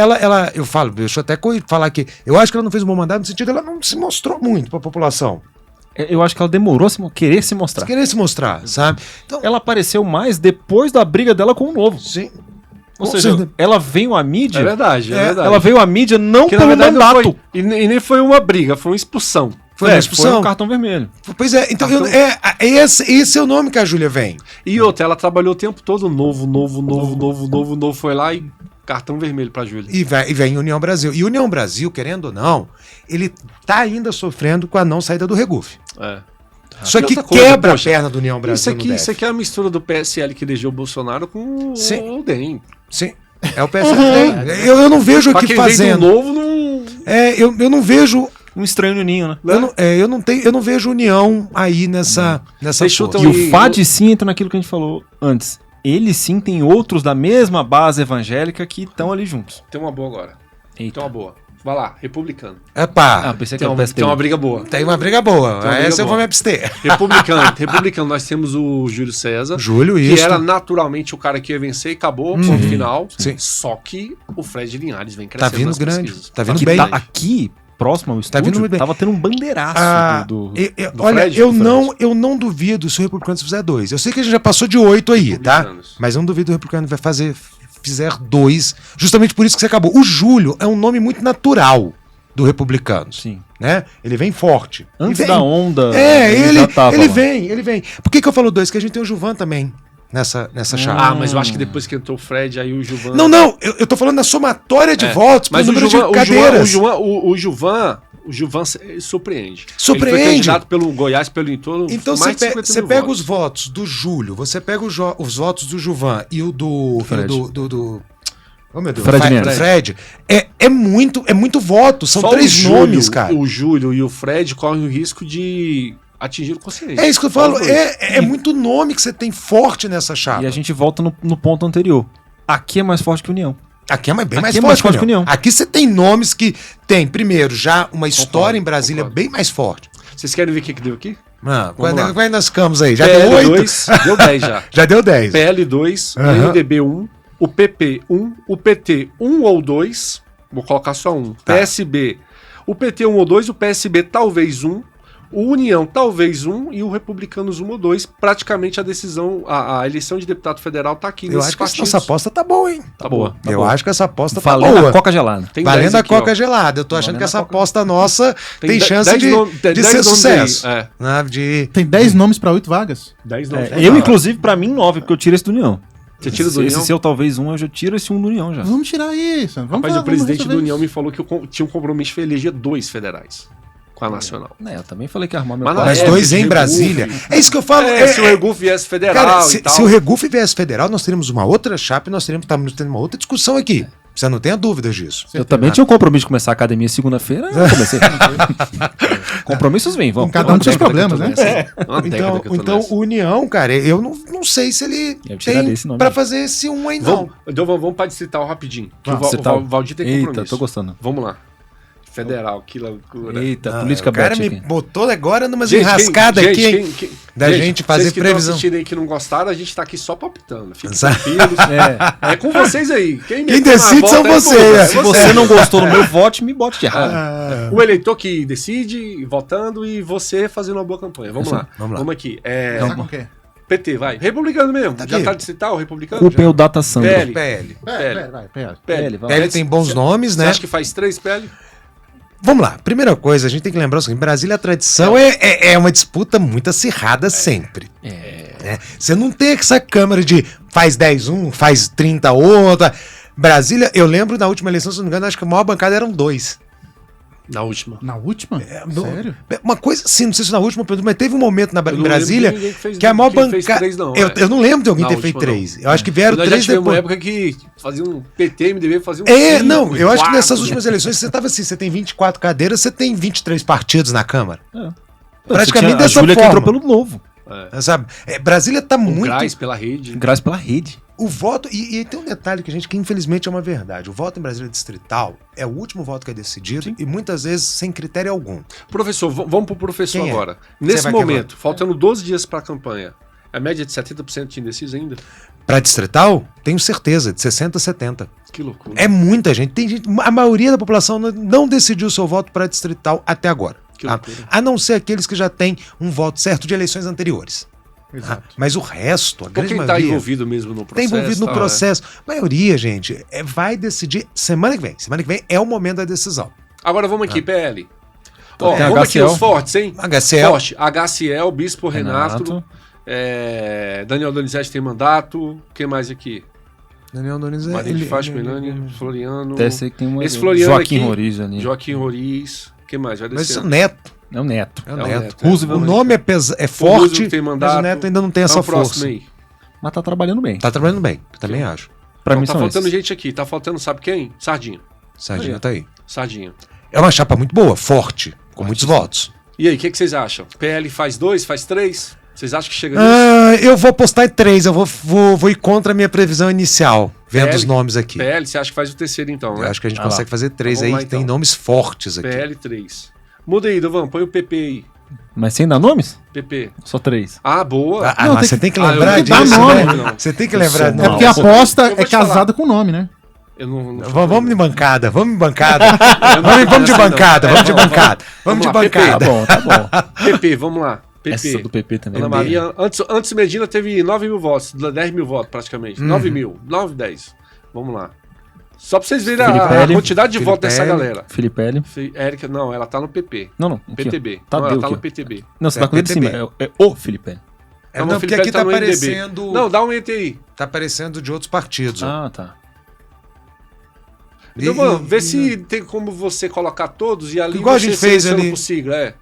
eu falo, deixa eu até falar aqui. Eu acho que ela não fez um bom mandato no sentido que ela não se mostrou muito pra população. Eu acho que ela demorou a querer se mostrar. Querer se mostrar, sabe? Então, Ela apareceu mais depois da briga dela com o Novo. sim. Ou Com seja, certeza. ela veio à mídia. É verdade. Ela veio à mídia não Porque, na pelo verdade, não mandato. foi, e nem foi uma briga, foi uma expulsão. Foi uma expulsão. Foi um cartão vermelho. Pois é, então esse é o nome que a Júlia vem. E outra, ela trabalhou o tempo todo novo, foi lá e cartão vermelho pra Júlia. E vem União Brasil. E União Brasil, querendo ou não, ele tá ainda sofrendo com a não saída do Regufe. É. Isso aqui outra coisa, quebra poxa, a perna do União Brasil. Isso aqui é a mistura do PSL que elegeu o Bolsonaro com Sim. o DEM. Sim. É o PSL. Eu não vejo Pra aqui quem vem fazendo. do novo, não... Eu não vejo. Um estranho no ninho, né? Eu não vejo união aí nessa Vocês chutam força. E o FAD sim entra naquilo que a gente falou antes. Ele sim tem outros da mesma base evangélica que estão ali juntos. Tem uma boa agora. Eita. Tem uma boa. Vai lá, republicano. Epá, Pensei que Tem era o uma, PSTU. tem uma briga boa. tem uma briga boa. Tem uma briga Essa eu boa. vou me abster. Republicano, nós temos o Júlio César. Júlio, Que isso. era naturalmente o cara que ia vencer e acabou, ponto final. Sim. Só que o Fred Linhares vem Tá crescendo vindo nas grande. pesquisas. Tá vindo Aqui, bem. aqui, próximo ao Tá estúdio, vindo muito bem. tava tendo um bandeiraço do Olha, Fred? eu Do não duvido se o Republicano fizer 2. Eu sei que a gente já passou de 8 aí, tá? Republicanos. Mas eu não duvido que o Republicano vai fizer 2. Justamente por isso que você acabou. O Júlio é um nome muito natural do Republicanos. Sim. Né? Ele vem forte. Antes E vem. da onda. Ele já tava lá. vem. Por que eu falo 2? Que a gente tem o Gilvan também nessa chave. Ah, mas eu acho que depois que entrou o Fred, aí o Gilvan... Não, eu tô falando da somatória de votos Mas pro o número Gilvan, de cadeiras. o Gilvan surpreende. Surpreende. Ele foi candidato pelo Goiás, pelo entorno, Então mais de você 50 você mil pega votos. os votos do Júlio, você pega os votos do Gilvan e o do Fred. Oh, meu Deus. Fred do Linhares. Fred. É muito voto. São Só 3 nomes, cara. O Júlio e o Fred correm o risco de atingir o consciente. É isso que eu falo. É muito nome que você tem forte nessa chapa. E a gente volta no ponto anterior. Aqui é mais forte que a União. Aqui é bem Aqui mais é forte, mais forte que que União. União. Aqui você tem nomes que tem, primeiro, já uma história em Brasília concordo. bem mais forte. Vocês querem ver o que deu aqui? Quando lá. nós ficamos aí? Já deu 8? PL2, deu 10 já. Já deu 10. PL2, Aham. MDB 1, o PP 1, o PT 1 ou 2, vou colocar só 1, Tá. PSB, o PT 1 ou 2, o PSB talvez 1, o União talvez 1 e o Republicanos 1 ou 2. Praticamente a decisão, a eleição de deputado federal tá aqui Eu nesses acho que essa partidos. nossa aposta tá boa, hein? Tá boa. Tá Eu boa. acho que essa aposta Valendo tá boa. a Coca gelada. Tem Valendo 10 a aqui, Coca ó. gelada. Eu tô achando Valendo que essa a Coca. aposta nossa tem de- chance 10 de nomes- ser 10 nomes sucesso. aí, é. Né? De... Tem 10 nomes pra 8 vagas. 10 nomes. Eu, inclusive, pra mim, 9, porque eu tiro esse do União. Você tira do Esse União? seu talvez 1, eu já tiro esse 1 do União já. Vamos tirar isso. Vamos Rapaz, falar, o presidente vamos do resolver União isso. me falou que tinha um compromisso de eleger 2 federais com a Nacional. Eu também falei que ia arrumar meu Mas quarto. Mas É, 2 em Regufe. Brasília. É isso que eu falo. Se o Regufe viesse federal Cara, e tal. se o Regufe viesse federal, nós teríamos uma outra chapa e nós estamos tendo uma outra discussão aqui. Você não tenha dúvidas disso. Eu também tinha um compromisso de começar a academia segunda-feira, eu comecei. Compromissos vêm, vamos. Cada um tinha os problemas, né? Então, o União, cara, eu não sei se ele Eu tiraria tem esse nome pra aí. fazer esse 1 aí, não. Vamos para distrital rapidinho. Que o Citar o- Valdir tem Eita, compromisso. tô gostando. Vamos lá. Federal, que loucura. Eita, política o cara bet me aqui. botou agora numas Gente, enrascadas aqui, hein? Da gente fazer vocês que previsão. assistindo aí que não gostaram, a gente tá aqui só palpitando. Fiquem Sabe? tranquilos. É com vocês aí. Quem decide são vocês. Se você não gostou do meu voto, me bote de errado. O eleitor que decide, votando, e você fazendo uma boa campanha. Vamos lá. Vamos lá. Vamos aqui. Tá com o quê? PT, vai. Republicano mesmo. Tá Já aqui. tá de citar o republicano? Culpem Já? o Data Sandro. PL. PL. Vai, pera. PL, vai. PL tem bons nomes, Você né? acha que faz 3 PL? Vamos lá. Primeira coisa, a gente tem que lembrar o seguinte: em Brasília a tradição é uma disputa muito acirrada sempre. Né? Você não tem essa câmara de faz 10 um, faz 30 outra. Brasília, eu lembro da última eleição, se não me engano, acho que a maior bancada eram 2. Na última. Na última? Sério? Uma coisa, sim, não sei se na última, mas teve um momento em Eu não Brasília lembro de ninguém que fez- que a maior quem fez bancada. 3 não, eu não lembro de alguém Na ter feito última, 3. Eu acho que vieram Nós já 3 tivemos uma depois. época que fazia um PT, MDB, fazia um É, 5, não, eu acho que 4. nessas últimas eleições você tava assim, você tem 24 cadeiras, você tem 23 partidos na Câmara. Praticamente a dessa Júlia que forma. entrou pelo novo. Sabe? Brasília tá O muito. Graz pela rede. Graças pela rede. O voto. E tem um detalhe que infelizmente é uma verdade. O voto em Brasília distrital é o último voto que é decidido e muitas vezes sem critério algum. Professor, vamos pro professor Quem é? agora. Você Nesse vai momento, faltando 12 dias pra campanha, a média de 70% de indeciso ainda? Pra distrital, tenho certeza, de 60 a 70. Que loucura. É muita gente. Tem gente. A maioria da população não decidiu seu voto para distrital até agora. Que Tá? loucura. A não ser aqueles que já têm um voto certo de eleições anteriores. Exato. Mas o resto, a Por grande quem tá maioria. envolvido mesmo no Tá processo. envolvido no tá, processo. A maioria, gente, vai decidir semana que vem. Semana que vem é o momento da decisão. Agora vamos aqui, PL. Então, Ó, tem vamos aqui HCL. os fortes, hein? HCL. Forte. HCL, Bispo Renato. Daniel Donizete tem mandato. Quem mais aqui? Daniel Donizete. Maria de Fátima, Melania, Floriano. Até sei que tem um Esse Floriano Joaquim aqui, Roriz ali. Joaquim Roriz. Quem mais? Vai Mas descer. isso é Neto. É o Neto. É o o Neto. Neto, O nome é O forte, Roosevelt tem mandato. mas o Neto ainda não tem É essa o próximo força. aí. Mas tá trabalhando bem. Tá trabalhando bem, eu também acho. Pra Então, mim tá são faltando esses. gente aqui. Tá faltando, sabe quem? Sardinha. Sardinha Aí, ó. tá aí. Sardinha. É uma chapa muito boa, forte, com muitos votos. E aí, o que vocês acham? PL faz 2, faz 3? Vocês acham que chega nisso? Eu vou postar em 3, eu vou ir contra a minha previsão inicial, vendo PL, os nomes aqui. PL, você acha que faz o terceiro então, Eu né? acho que a gente Ah lá. consegue fazer 3 Então aí, vamos lá, que tem então. nomes fortes aqui. PL 3. Muda aí, Dovan, põe o PP aí. Mas sem dar nomes? PP. Só 3. Ah, boa. Ah, Não, mas tem você que- tem que Ah, eu lembrar não dá disso, nome, né? não. Você tem que lembrar. sou É Não, porque a eu aposta vou é te falar. casada com o nome, né? Eu não Vamos de bancada, vamos de bancada. Eu não Vamos de assim, não. bancada, vamos de Vamos, bancada. Vamos de lá, PP. Tá bancada. bom, tá bom. PP, vamos lá. PP. Essa do PP também. Ana é bem. Maria, antes Medina teve 9 mil votos, 10 mil votos praticamente. 9 mil, 9, 10. Vamos lá. Só pra vocês verem a Filipelli. quantidade de votos dessa Filipelli. galera. Felipe. Érica, não, ela tá no PP. Não. Aqui, ó. PTB. Tá, não, deu ela tá aqui, no ó. PTB. Não, você É tá com ele de PTB. cima. É o Felipe. É, Não, não, o porque Felipe aqui tá no MDB. aparecendo. Não, dá um enter aí. Tá aparecendo de outros partidos. ó. Ah, tá. Então, mano, vê se tem como você colocar todos e ali Igual a você gente fez seleciona ali. por sigla,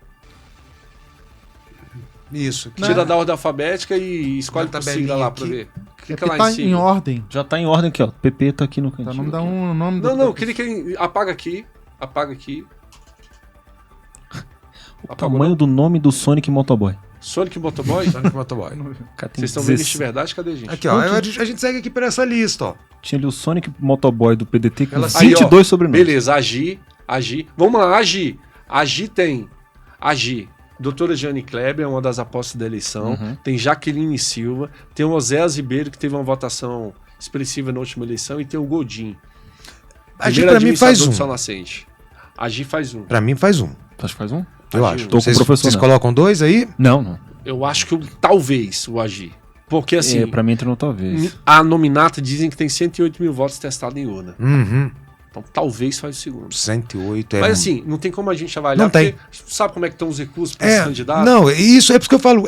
Isso. Tira da ordem alfabética e escolhe Na por tabelinha sigla lá aqui. pra ver. É Clica porque lá tá em em sigla. ordem. Já tá em ordem aqui, ó. PP tá aqui no Tá, cantinho. nome da aqui. o nome Não, do... não, clica em. Apaga aqui. Apaga aqui. O tamanho do nome do Sonic Motoboy. Sonic Motoboy? Sonic Motoboy. Cara, tem Vocês estão vendo 16. isso de verdade? Cadê, gente? Aqui, ó. A gente segue aqui por essa lista, ó. Tinha ali o Sonic Motoboy do PDT com Ela- 22 Aí, ó, sobrenomes. Beleza, Agi. Vamos lá, Agi. Agi tem. Agi. Doutora Jane Kleber é uma das apostas da eleição. Uhum. Tem Jaqueline Silva. Tem o Oséias Ribeiro, que teve uma votação expressiva na última eleição. E tem o Godinho. Agi primeiro pra mim faz administrador um. do Sol Nascente. Agi faz um. Pra mim faz um. Acho que faz um? Eu Agi, acho. tô com o Vocês, professor, vocês né? colocam 2 aí? Não. Eu acho que talvez o Agi. Porque assim, Pra mim entra no talvez. a nominata dizem que tem 108 mil votos testados em urna. Uhum. Então talvez faz o segundo. 108 é. Mas assim, não tem como a gente avaliar, Não tem. porque sabe como é que estão os recursos para esses candidatos? Não, isso é por isso que eu falo.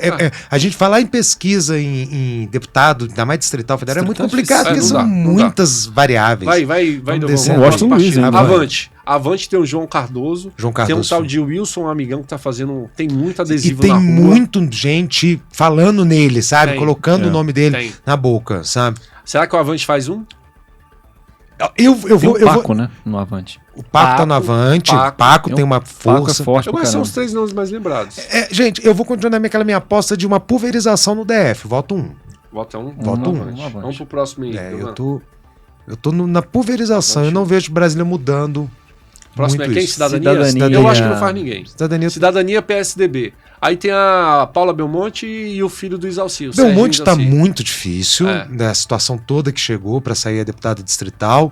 A gente falar em pesquisa em deputado, ainda mais distrital federal, é muito Distrital complicado, é porque difícil. são Não dá, não dá. muitas variáveis. Vai, Vamos Dom, descer. vamos Washington partir. Luiz, hein, vai. Avante tem o João Cardoso. João Tem um Cardoso. tal de Wilson Amigão que tá fazendo. Tem muito E adesivo tem na rua. muito gente falando nele, sabe? Tem, Colocando o nome dele tem. na boca, sabe? Será que o Avante faz um? Eu Tem vou. o Eu Paco, vou né? No Avante. o Paco tá no Paco, avante, Paco. Paco tem uma Paco é força. forte Eu pra acho que são caramba. os 3 nomes mais lembrados. Gente, eu vou continuar naquela minha aposta de uma pulverização no DF. Voto 1. Vota um. Voto um. Avante. Avante. Vamos pro próximo aí. É, Dovan. eu tô na pulverização. Avante. Eu não vejo Brasília mudando Próximo muito é quem? isso. Cidadania? Eu acho que não faz ninguém. Cidadania PSDB. Aí tem a Paula Belmonte e o filho do Isalci. Belmonte está muito difícil, né, a situação toda que chegou para sair a deputada distrital.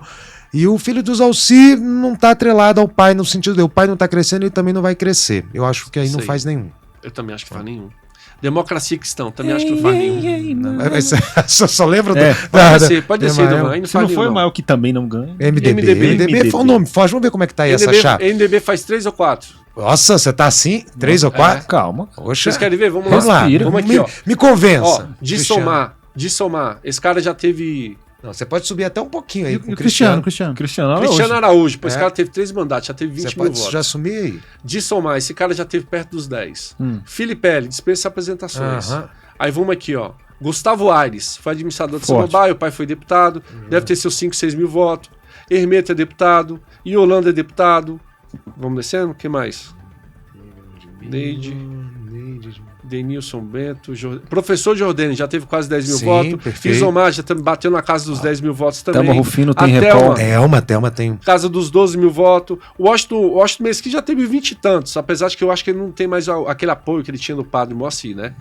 E o filho do Isalci não está atrelado ao pai, no sentido de o pai não está crescendo e também não vai crescer. Eu acho que aí não faz nenhum. Eu também acho que faz nenhum. Democracia Cristã, também acho que não faz nenhum. Só lembra Pode descer, se não foi o Mael que também não ganha. MDB foi o nome. Foge, vamos ver como é que tá aí essa chapa. MDB faz 3 ou 4. Nossa, você tá assim? 3 ou 4? Calma. Oxa. Vocês querem ver? Vamos lá. Vamos aqui, ó. Me convença. Ó, de somar. Esse cara já teve... Não, você pode subir até um pouquinho aí. E o Cristiano Araújo. Pô, esse cara teve 3 mandatos, já teve 20 mil votos. Você já assumir aí? De somar, esse cara já teve perto dos 10. Filipelli, dispensa apresentações. Aí vamos aqui, ó. Gustavo Aires, foi administrador de Samambaia, o pai foi deputado, deve ter seus 5, 6 mil votos. Hermeto é deputado, Yolanda é deputado. Vamos descendo? O que mais? Neide. Denilson Bento, professor Jordani já teve quase 10 mil votos. Isomar já bateu na casa dos 10 mil votos também. Thelma Rufino tem repórter. Thelma tem. Casa dos 12 mil votos. O Washington Mesquita já teve 20 e tantos, apesar de que eu acho que ele não tem mais aquele apoio que ele tinha no padre Moacir, né?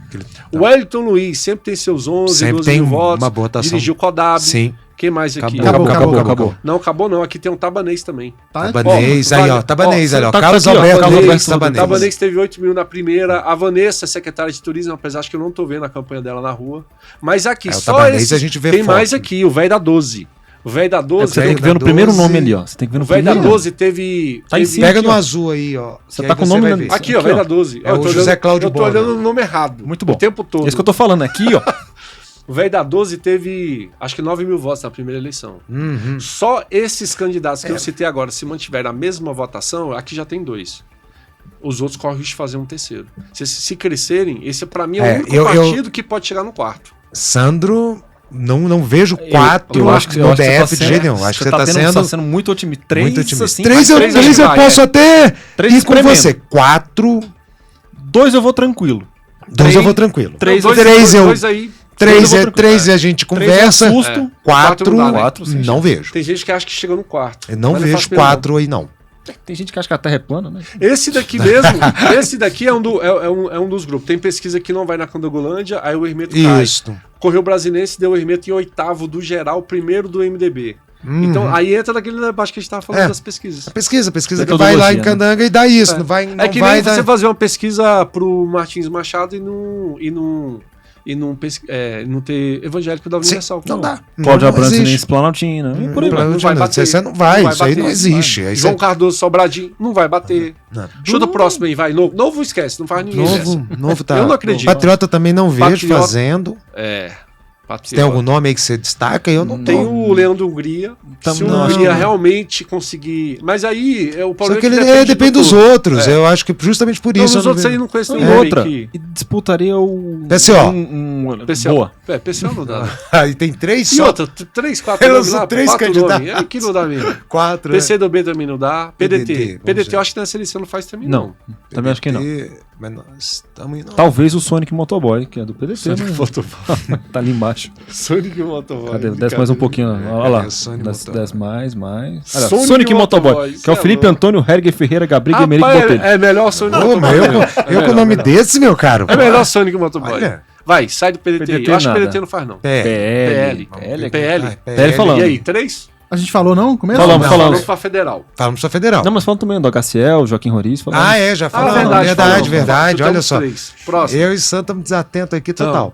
O Wellington Luiz sempre tem seus 11, 12 mil votos. Uma boa votação. Dirigiu o Codab. Sim. Quem mais aqui? Acabou. Não, acabou não. Aqui tem um Tabanês também. Tabanês, aí ó. Tabanês, ali ó. Carlos Alberto Tabanês. Tabanês teve 8 mil na primeira. A Vanessa, secretária de turismo, apesar de que eu não tô vendo a campanha dela na rua. Mas aqui, só esse. A gente vê tem mais aqui, o velho da 12. O velho da 12... Você tem que ver no primeiro nome ali, ó. Você tem que ver no velho da 12 teve... Tá em cima. Pega no azul aí, ó. Você tá com o nome... Aqui, ó, velho da 12. É o José Cláudio Bona. Eu tô olhando o nome errado. Muito bom. O tempo todo. Esse que eu tô falando aqui, ó. O velho da 12 teve, acho que 9 mil votos na primeira eleição. Só esses candidatos que eu citei agora, se mantiverem a mesma votação, aqui já tem 2. Os outros correm o risco de fazer um terceiro. Se crescerem, esse pra mim é o único partido que pode chegar no quarto. Sandro, não vejo 4 eu acho que no DF de jeito nenhum. Acho que você tá sendo muito otimista. 3 assim, 3 eu posso até ir com você. 4... 2 eu vou tranquilo. 2 eu vou tranquilo. 3 aí... 3 a gente conversa. 4 não vejo. Tem gente que acha que chega no quarto. Eu não vejo 4 aí, não. Tem gente que acha que a Terra é plana, né? Esse daqui mesmo, esse daqui é um dos grupos. Tem pesquisa que não vai na Candangolândia, aí o Hermeto cai. Correio Brasinense deu o Hermeto em 8º do geral, primeiro do MDB. Então, aí entra naquele debate que a gente estava falando das pesquisas. A pesquisa que vai lá em Candanga e dá isso. Não vai, é que nem você fazer uma pesquisa pro Martins Machado e não ter evangélico da Universal. Não dá. Cláudio Abrantes nem Planaltina. Não vai bater. Você não vai, isso aí não existe. João Cardoso Sobradinho não vai bater. Chuta o próximo aí, vai. Novo esquece, não faz ninguém. Novo tá. Eu não acredito. Patriota também não vejo fazendo. Patriota. Tem algum nome aí que você destaca? Eu não tem o Leandro Hungria. Se o Hungria realmente conseguir. Mas aí o problema é que depende dos outros. Eu acho que justamente por isso. Os outros aí não conhecem ninguém. Outra. E disputaria o. PCO. PCO. Boa. PCO não dá. Aí tem 3 só. E outra, 3, 4 nomes lá. 3 candidatos. Aqui não dá mesmo. 4. PCdoB também não dá. PDT eu acho que nessa eleição não faz também não. Também acho que não. Mas nós estamos indo. Talvez o Sonic Motoboy, que é do PDT. Sonic Motoboy. Tá ali embaixo. Sonic Motoboy. Cadê? Desce mais um pouquinho. Olha lá. Desce mais. Olha, Sonic Motoboy. Que é o Felipe Antônio Herger Ferreira Gabriel Emerick Botelho. É melhor Sonic Motoboy. Eu com o nome desse, meu caro. É melhor Sonic Motoboy. Vai, sai do PDT. Eu acho que o PDT não faz, não. PL falando. E aí, 3? A gente falou não? Começo? Falamos pra federal. Falamos pra federal. Não, mas falamos também do HCL, Joaquim Roriz. Já falamos. Verdade. Olha só. Próximo. Eu e Sam estamos desatentos aqui total.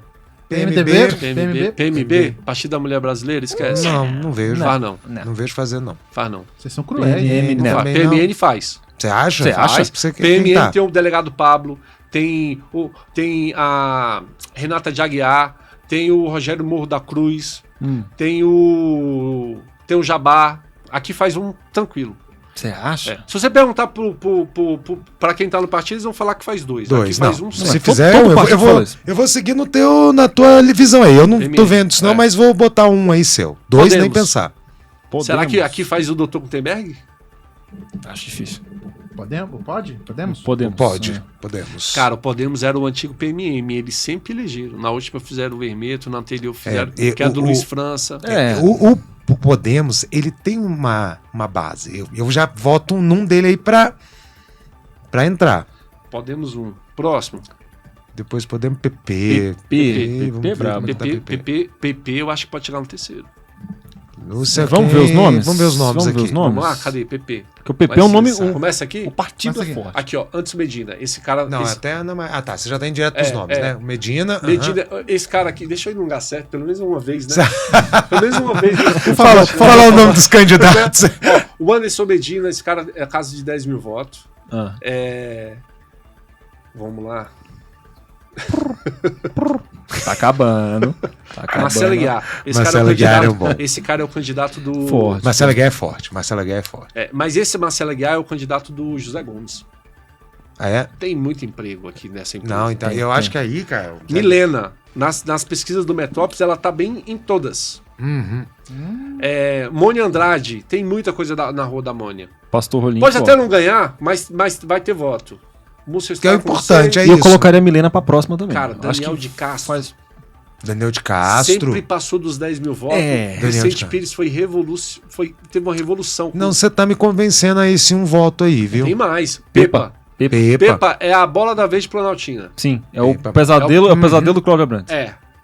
PMB, Partido da Mulher Brasileira, esquece. Não vejo. Faz não. Não vejo fazer, não. Faz não. Vocês são cruéis. PMN faz. Você acha? PMN tem o delegado Pablo, tem a Renata de Aguiar, tem o Rogério Morro da Cruz, tem o Jabá. Aqui faz um tranquilo. Você acha? Se você perguntar pra quem tá no partido, eles vão falar que faz 2. Aqui faz um só. Se fizer, eu vou seguir na tua visão aí. Eu não tô vendo isso não, mas vou botar um aí seu. 2 nem pensar. Será que aqui faz o Dr. Gutenberg? Acho difícil. Podemos? Podemos. Cara, o Podemos era o antigo PMM. Eles sempre elegeram. Na última fizeram o Hermeto, na anterior fizeram, que é do Luiz França. Podemos, ele tem uma base. Eu já voto num dele aí pra entrar. Podemos um. Próximo. Depois Podemos PP. PP, brabo. PP, eu acho que pode chegar no terceiro. Vamos ver os nomes? Vamos ver os nomes aqui. Vamos lá, cadê? PP. Porque o PP é um nome... Começa aqui? O partido Começa é aqui. forte. Aqui, ó, Anderson Medina. Esse cara... Não, até Ana Maria. Ah, tá. Você já tá indo direto pros nomes, né? O Medina. Medina, esse cara aqui, deixa eu ir num lugar certo, pelo menos uma vez, né? Pelo menos uma vez. Fala o nome dos candidatos. Ó, o Anderson Medina, esse cara é a casa de 10 mil votos. Vamos lá. Tá acabando. Marcelo Aguiar. Esse cara é o candidato do... Forte. Marcelo Aguiar é forte. Mas esse Marcelo Aguiar é o candidato do José Gomes. Ah, é? Tem muito emprego aqui nessa empresa. Não, então eu acho que aí, cara... Milena, nas pesquisas do Metrópolis, ela tá bem em todas. Uhum. Mônia Andrade, tem muita coisa na Rua da Mônia. Pastor Rolim. Pode até não ganhar, mas vai ter voto. Múcio que é o importante, é E isso. eu colocaria a Milena pra próxima também. Cara, Acho Daniel que de Castro. Daniel de Castro. Sempre passou dos 10 mil votos. Daniel de Vicente Castro. Pires teve uma revolução. Não, você tá me convencendo aí sim um voto aí, viu? Tem mais. Pepa. Pepa é a bola da vez de Planaltina. Sim, é o Pepa. pesadelo, é o pesadelo do Cláudio Abrantes.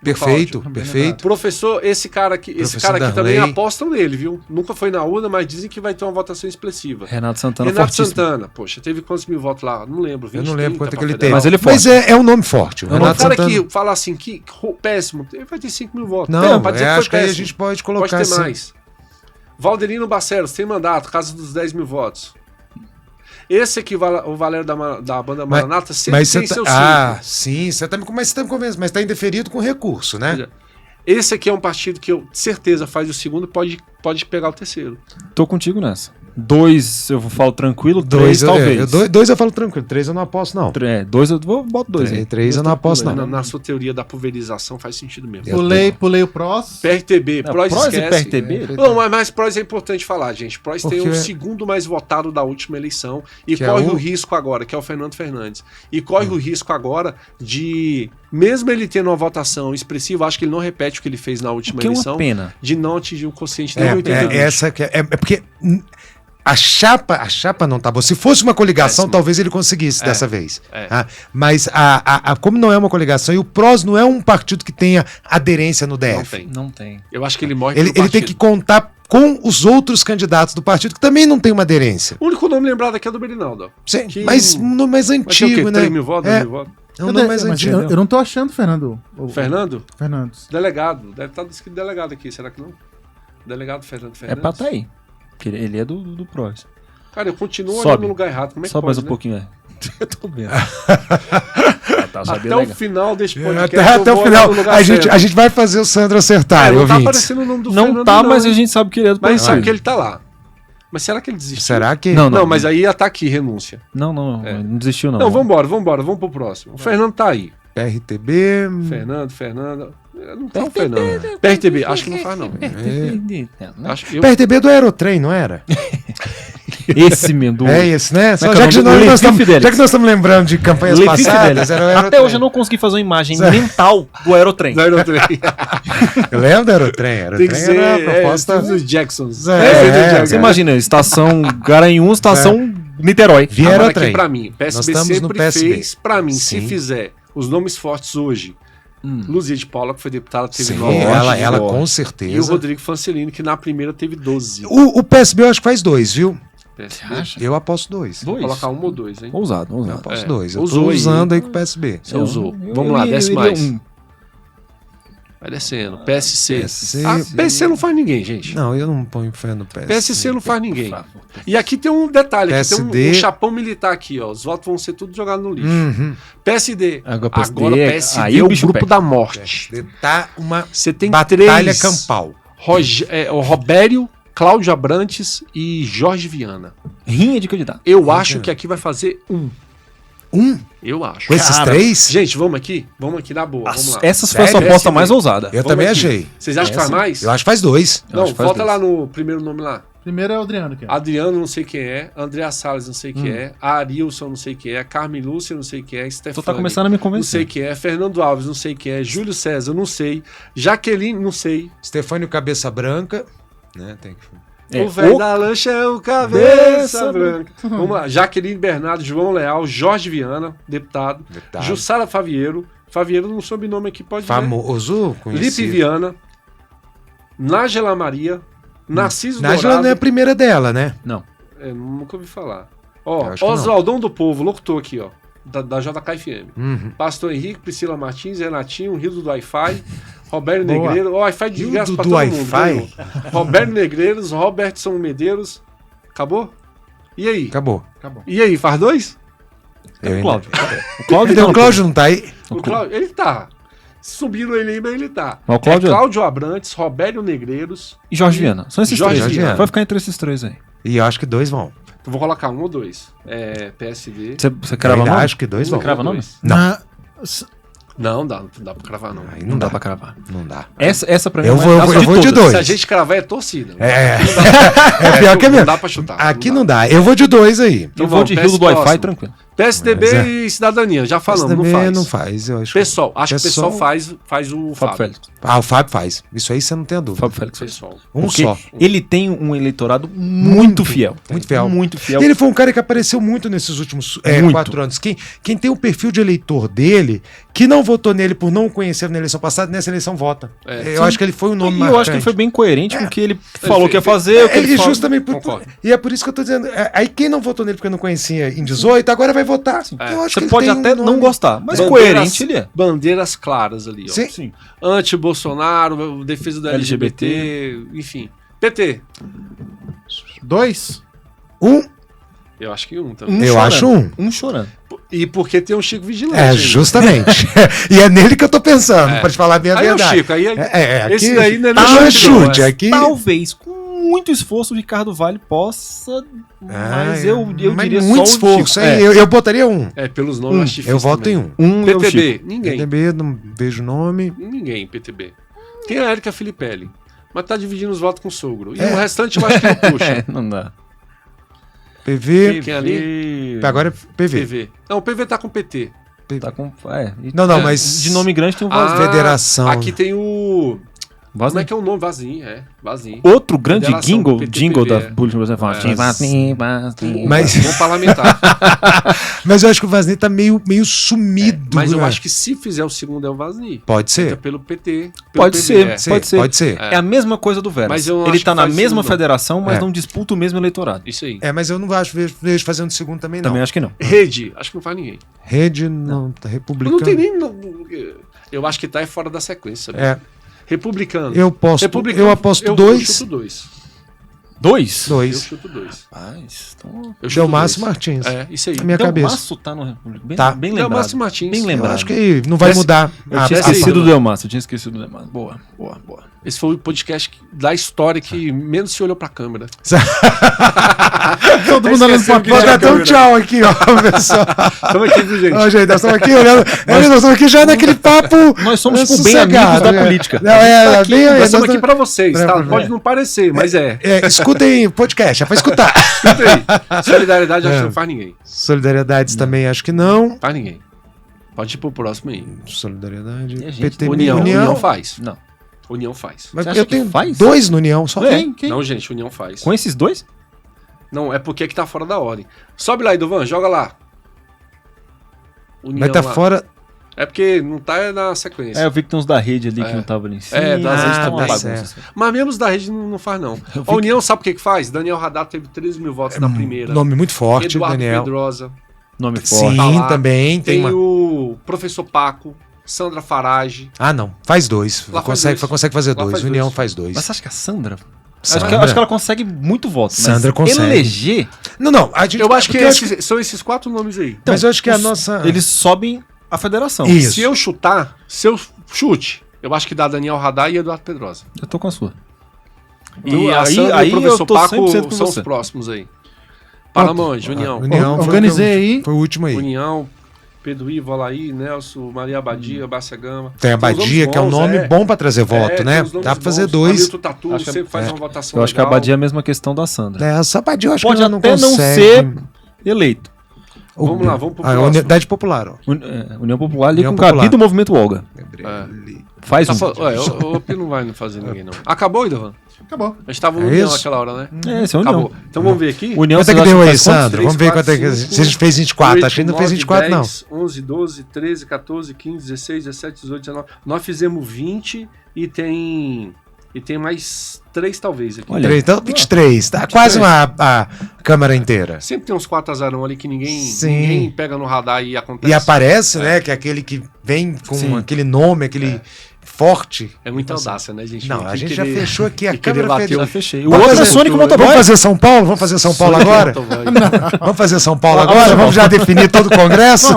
Perfeito, Cláudio. perfeito. Professor, esse cara aqui Darley. também apostam nele, viu? Nunca foi na urna, mas dizem que vai ter uma votação expressiva. Renato Santana, Renato fortíssimo. Santana, poxa, teve quantos mil votos lá? Não lembro, 20, Eu não lembro 30 quanto é pra que ele federal. teve. Mas ele é forte. Mas é um nome forte. O O Renato cara Santana... que fala assim, que péssimo, ele vai ter 5 mil votos. Não, pra dizer que acho foi que aí a péssimo. gente pode colocar Pode ter assim. mais. Valderino Barcelos, tem mandato, casa dos 10 mil votos. Esse aqui, o Valério da banda Maranata, sempre Mas tem você seu tá... símbolo. sim, você tá me convencendo, mas tá indeferido com recurso, né? Esse aqui é um partido que eu, de certeza, faz o segundo e pode pegar o terceiro. Tô contigo nessa. 2 eu falo tranquilo, 3 Dois talvez. dois eu falo tranquilo, 3 eu não aposto, não. 2 eu boto 2 aí. 3 eu não aposto, não. Na sua teoria da pulverização faz sentido mesmo. Pulei o PROS. PRTB, Não, PROS PROS e esquece. PRTB? Não, mas PROS é importante falar, gente. PROS tem Porque- o segundo mais votado da última eleição e Que é corre o- o risco agora, que é o Fernando Fernandes. E corre o risco agora de, mesmo ele tendo uma votação expressiva, acho que ele não repete o que ele fez na última Que é uma eleição, pena. de não atingir o quociente de 82. Essa que é porque a chapa não tá boa. Se fosse uma coligação, Péssimo. talvez ele conseguisse dessa vez. É. Mas como não é uma coligação e o PROS não é um partido que tenha aderência no Não DF. tem. Não tem. Eu acho que ele morre Ele pelo tem partido. que contar com os outros candidatos do partido que também não tem uma aderência. O único nome lembrado aqui é do Berinaldo. Sim, Que- mas um nome mais Vai ter o quê? antigo, né? 3 mil votos, 2 mil votos? É um nome mais Mas antigo. eu não tô achando, Fernando. Fernando? Fernandes. Delegado. Deve estar escrito delegado aqui, será que não? Delegado Fernando É Fernandes. pra tá aí. Porque ele é do PROS. Cara, eu continuo Sobe. olhando no lugar errado. Como é que Só pode, mais um né? pouquinho, Eu tô vendo. Até o final desse podcast. Até eu o vou final, olhar no lugar a gente certo. vai fazer o Sandro acertar, Não tá ouvintes. aparecendo o nome do Não Fernando, tá, mas hein? a gente sabe que ele é do Mas a gente sabe que partido. ele tá lá. Mas será que ele desistiu? Será que... Não, mas aí ia tá aqui, renúncia. Não, não desistiu não. Não, vambora, vamos pro próximo. O Fernando tá aí. PRTB... Fernando. Não tá o Fernando. PRTB, acho que não faz, não. Acho que eu... PRTB do Aerotrem, não era? Esse Mendu. É esse, né? Só, Como é que é o nome? Levi Fidelis. já que nós estamos lembrando de campanhas Levi passadas, Fidelis. era o Até Aerotrem. hoje eu não consegui fazer uma imagem mental do aerotrem. Do Aerotrem. Eu lembro do Aerotrem. Tem que ser era a proposta... dos Jacksons. É, Você imagina, estação Garanhuns, estação Niterói. Via Agora Aerotrem. aqui pra mim, Nós PSB estamos no sempre PSB. fez, pra mim, se Sim. fizer os nomes fortes hoje, Luzia de Paula, que foi deputada, teve Sim, 9 ela votos, com e o certeza. Rodrigo Fancelino, que na primeira teve 12. O PSB eu acho que faz 2, viu? PSB. Acha? Eu aposto 2. Vou colocar 1 ou 2, hein? Ousado, Eu ousado. aposto É, 2. Eu usou tô aí. usando aí com o PSB. Você usou. Vamos lá, desce mais. Vai descendo. PSC. PSC. PSC não faz ninguém, gente. Não, eu não ponho fé no PSC. PSC não faz ninguém. E aqui tem um detalhe, aqui tem PSD. um chapão militar aqui, ó. Os votos vão ser tudo jogados no lixo. Uhum. PSD. Agora Agora PSD aí é o o bicho grupo pega. da morte. PSD tá uma Você tem batalha 3. campal. O Robério, Cláudio Abrantes e Jorge Viana. Rinha de candidato. Eu acho que aqui vai fazer 1. Eu acho. Com esses Cara, 3? Gente, vamos aqui? Vamos aqui na boa. Vamos lá. Essa foi a sua Sério? aposta PSD. mais ousada. Eu Vamos também aqui. achei. Vocês acham que faz mais? Eu acho que faz 2. Eu Não, acho que faz volta dois. lá no primeiro nome lá. Primeiro é o Adriano, que é. Adriano, não sei quem é. Andréa Salles, não sei quem é. Arilson, não sei quem é. Carmen Lúcia, não sei quem é. Tu Stefani, tá começando a me não sei convencer. quem é. Fernando Alves, não sei quem é. Júlio César, não sei. Jaqueline, não sei. Stefânio Cabeça Branca. né? Tem que... O velho da lancha é o cabeça branca. Vamos lá. Jaqueline Bernardo, João Leal, Jorge Viana, deputado. Jussara Favieiro. Favieiro não sobrenome aqui, pode ver. Famoso, conhecido. Lipe Viana. Nájela Maria. Narciso Nájela Dourado. não é a primeira dela, né? Não. Nunca ouvi falar. Ó, acho que Oswaldão do Povo, locutor aqui, ó. Da JKFM. Uhum. Pastor Henrique, Priscila Martins, Renatinho, Rio do Wi-Fi, Roberto Boa. Negreiro. Ó, Wi-Fi de graça Rio pra do todo Wi-Fi? mundo. Ganhou. Roberto Negreiros, Robertson Medeiros. Acabou? E aí? Acabou. E aí, faz 2? Eu O Cláudio. ainda- O Cláudio, Então, o Cláudio não tá aí? O Cláudio, ele tá. Subiram ele aí, mas ele tá. Mas o Cláudio- Cláudio Abrantes, Roberto Negreiros. E Jorge Viana. São esses Jorge três. Viana. Vai ficar entre esses três aí. E eu acho que 2 vão. Eu vou colocar 1 ou 2. PSD. Você Eu crava ainda nome? acho que 2 vão. crava nome? Não. Não dá pra cravar, não. Aí Não dá pra cravar. Não dá. Essa pra mim Eu é a vou- mais eu vou de todas. dois. Se a gente cravar, é torcida. É É pior que é não mesmo. dá pra chutar. Aqui não dá. Eu vou de 2 aí. Então Eu vou vamos, de PS Rio do Wi-Fi, próximo. tranquilo. PSDB Mas é. e Cidadania, já falamos, não Também faz. não faz, eu acho. Pessoal, acho que o pessoal Pessoal- faz o Fábio Fábio. Félix. Ah, o Fábio faz. Isso aí você não tem a dúvida. Fábio Félix. Pessoal. Um Porque só. ele tem um eleitorado muito fiel. Muito fiel. Muito fiel. Ele foi um cara que apareceu muito nesses últimos Muito. 4 anos. Quem tem o perfil de eleitor dele, que não votou nele por não conhecer na eleição passada, nessa eleição vota. É. Eu acho que ele foi um nome E marcante. eu acho que ele foi bem coerente com o que ele falou que ia fazer. o que ele E falou. justamente Concordo. e é por isso que eu tô dizendo. Aí quem não votou nele porque não conhecia em 18, agora vai votar. Eu acho que Você ele pode tem até um não nome. gostar, mas Bandeiras- coerente ele é. Bandeiras claras ali, ó. Sim. Anti-Bolsonaro, defesa do LGBT, enfim. PT, 2? eu acho que 1 também. Eu acho um. chorando. E porque tem um Chico Vigilante. É, ainda. justamente. E é nele que eu tô pensando, pra te falar bem a Aí é o verdade. Chico, aí Aqui, esse daí não é tá nem no chute, não, chute. é. Aqui. Talvez com muito esforço o Ricardo Vale possa, mas eu diria muito só esforço. o hein? Chico. Eu botaria um. pelos nomes eu acho difícil Eu voto também. em um. É o Chico. PTB, ninguém. PTB, não vejo nome. Ninguém, PTB. Tem a Érica Filipelli, mas tá dividindo os votos com o sogro. E o restante eu acho que não puxa. É, não dá. PV. Quem ali? Agora é PV. PV. Não, o PV tá com o PT. Tá com, Não, mas. de nome grande tem um Ah, Federação. Aqui tem o... Como é Vazinho. que é o nome? Vazinho, Vazinho. Outro grande Federação do jingle da PTPB, política brasileira. É. Vazinho. Mas- Bom parlamentar. Mas eu acho que o Vasney tá meio sumido. Mas eu né? acho que se fizer o segundo é o Vazinho. Pode Fica ser. pelo PT. Pode ser. Pode ser. Pode ser. É a mesma coisa do Veras. Mas eu Ele acho tá que na faz mesma segundo. federação, mas É. não disputa o mesmo eleitorado. Isso aí. É, mas eu não acho, vejo fazendo segundo também, não. Também acho que não. Rede, acho que não faz ninguém. Rede não, tá republicano. Não tem nem... Eu acho que tá fora da sequência. Sabe? É, Republicano. eu aposto Eu 2. chuto 2. 2? Eu 2. chuto 2. Rapaz, então... Eu chuto Delmácio dois. Martins. É, isso aí. Na minha Delmaço cabeça. tá no República. Bem, Tá. bem lembrado. Delmácio Martins. Bem Eu Eu lembrado. acho que não vai Esse- mudar. Eu Ah, tinha esse aí, esquecido do mano. Delmaço. Eu tinha esquecido do Delmaço. Boa, boa, boa. Esse foi o podcast da história que menos se olhou pra câmera. Todo mundo olhando pra Vou dar até um tchau aqui, ó, pessoal. Tamo aqui, viu, gente? Ó, gente, nós estamos aqui olhando. Nós estamos aqui já naquele papo. Nós somos, tipo, bem sossegado, amigos da né? política. Não, é, Aqui, bem, nós estamos nós aqui pra vocês, tá? pra- Pode não parecer, mas é. escutem podcast, é pra escutar. Escuta aí. Solidariedade acho que não faz ninguém. Solidariedades também acho que não. Faz ninguém. Pode ir pro próximo aí. Solidariedade. E a gente? PT, União faz. Não. União faz. Mas Você acha eu que tenho faz? 2 no União, só. Quem? Não, gente, União faz. Com esses dois? Não, é porque é que tá fora da ordem. Sobe lá, Idovan, joga lá. União Mas tá lá. fora. É porque não tá na sequência. É, eu vi que tem uns da rede ali que É. não tava ali em cima. É, das redes tá uma tá bagunça. certo. Mas mesmo os da rede não faz, não. A União sabe o que faz? Daniel Haddad teve 13 mil votos na primeira. Nome muito forte, Eduardo Daniel. Pedrosa. Nome Sim, forte. Tá lá. também. Tem Tem uma... o professor Paco, Sandra Farage. Ah, não. Faz 2. Lá faz dois. Consegue fazer Lá 2. faz União dois. faz 2. Mas você acha que a Sandra... Sandra? Acho que ela consegue muito voto. Sandra mas consegue. eleger, Não. A gente, Eu acho que porque são esses 4 nomes aí. Mas eu acho que a nossa. eles sobem a federação. Isso. Se eu chute, eu acho que dá Daniel Haddad e Eduardo Pedrosa. Eu tô com a sua. E Então, a Sandra e o professor eu tô Paco 100% com são você. os próximos aí. Paramonde, União. União foi Organizei aí. Foi o último aí. União, Pedro Ivo, Alaí, Nelson, Maria Abadia, Bárcia Gama. Tem a Badia, que é um nome bom pra trazer voto, né? Dá pra fazer 2. Hamilton Tatu, Acho que- sempre faz uma votação Eu acho que a legal. Badia é a mesma questão da Sandra. Essa Badia eu acho Pode que ela não até não consegue. ser eleito. Vamos lá, vamos pro A próximo. Unidade Popular, ó. União Popular ali União com Popular. cabido do movimento Olga. Gabriele. Faz um. O Pi não vai fazer ninguém, não. Acabou, Idovan? Acabou. A gente tava no É União isso? naquela hora, né? Esse é a União. Acabou. Então vamos ver aqui. União, Quanto é que vocês deu acham aí, faz quantos? Sandro? Vamos ver quanto é que... Se a gente fez 24, acho que ainda não fez 24, não. 11, 12, 13, 14, 15, 16, 17, 18, 19. Nós fizemos 20 e tem mais 3 talvez aqui. Olha. Então, 23. Tá quase a Câmara inteira. Sempre tem uns 4 azarão ali que Sim. ninguém pega no radar e acontece. E aparece, né, que é aquele que vem com Sim. aquele nome, aquele forte. É muita audácia, né, gente? Não, Que a gente querer- já fechou aqui a que querer Câmara bater Federal. Já fechei. O Vamos outro é fazer- Sonic Motoboy. Vamos fazer São Paulo? Vamos fazer São Paulo agora? Vamos fazer São Paulo agora? Vamos já definir todo o Congresso?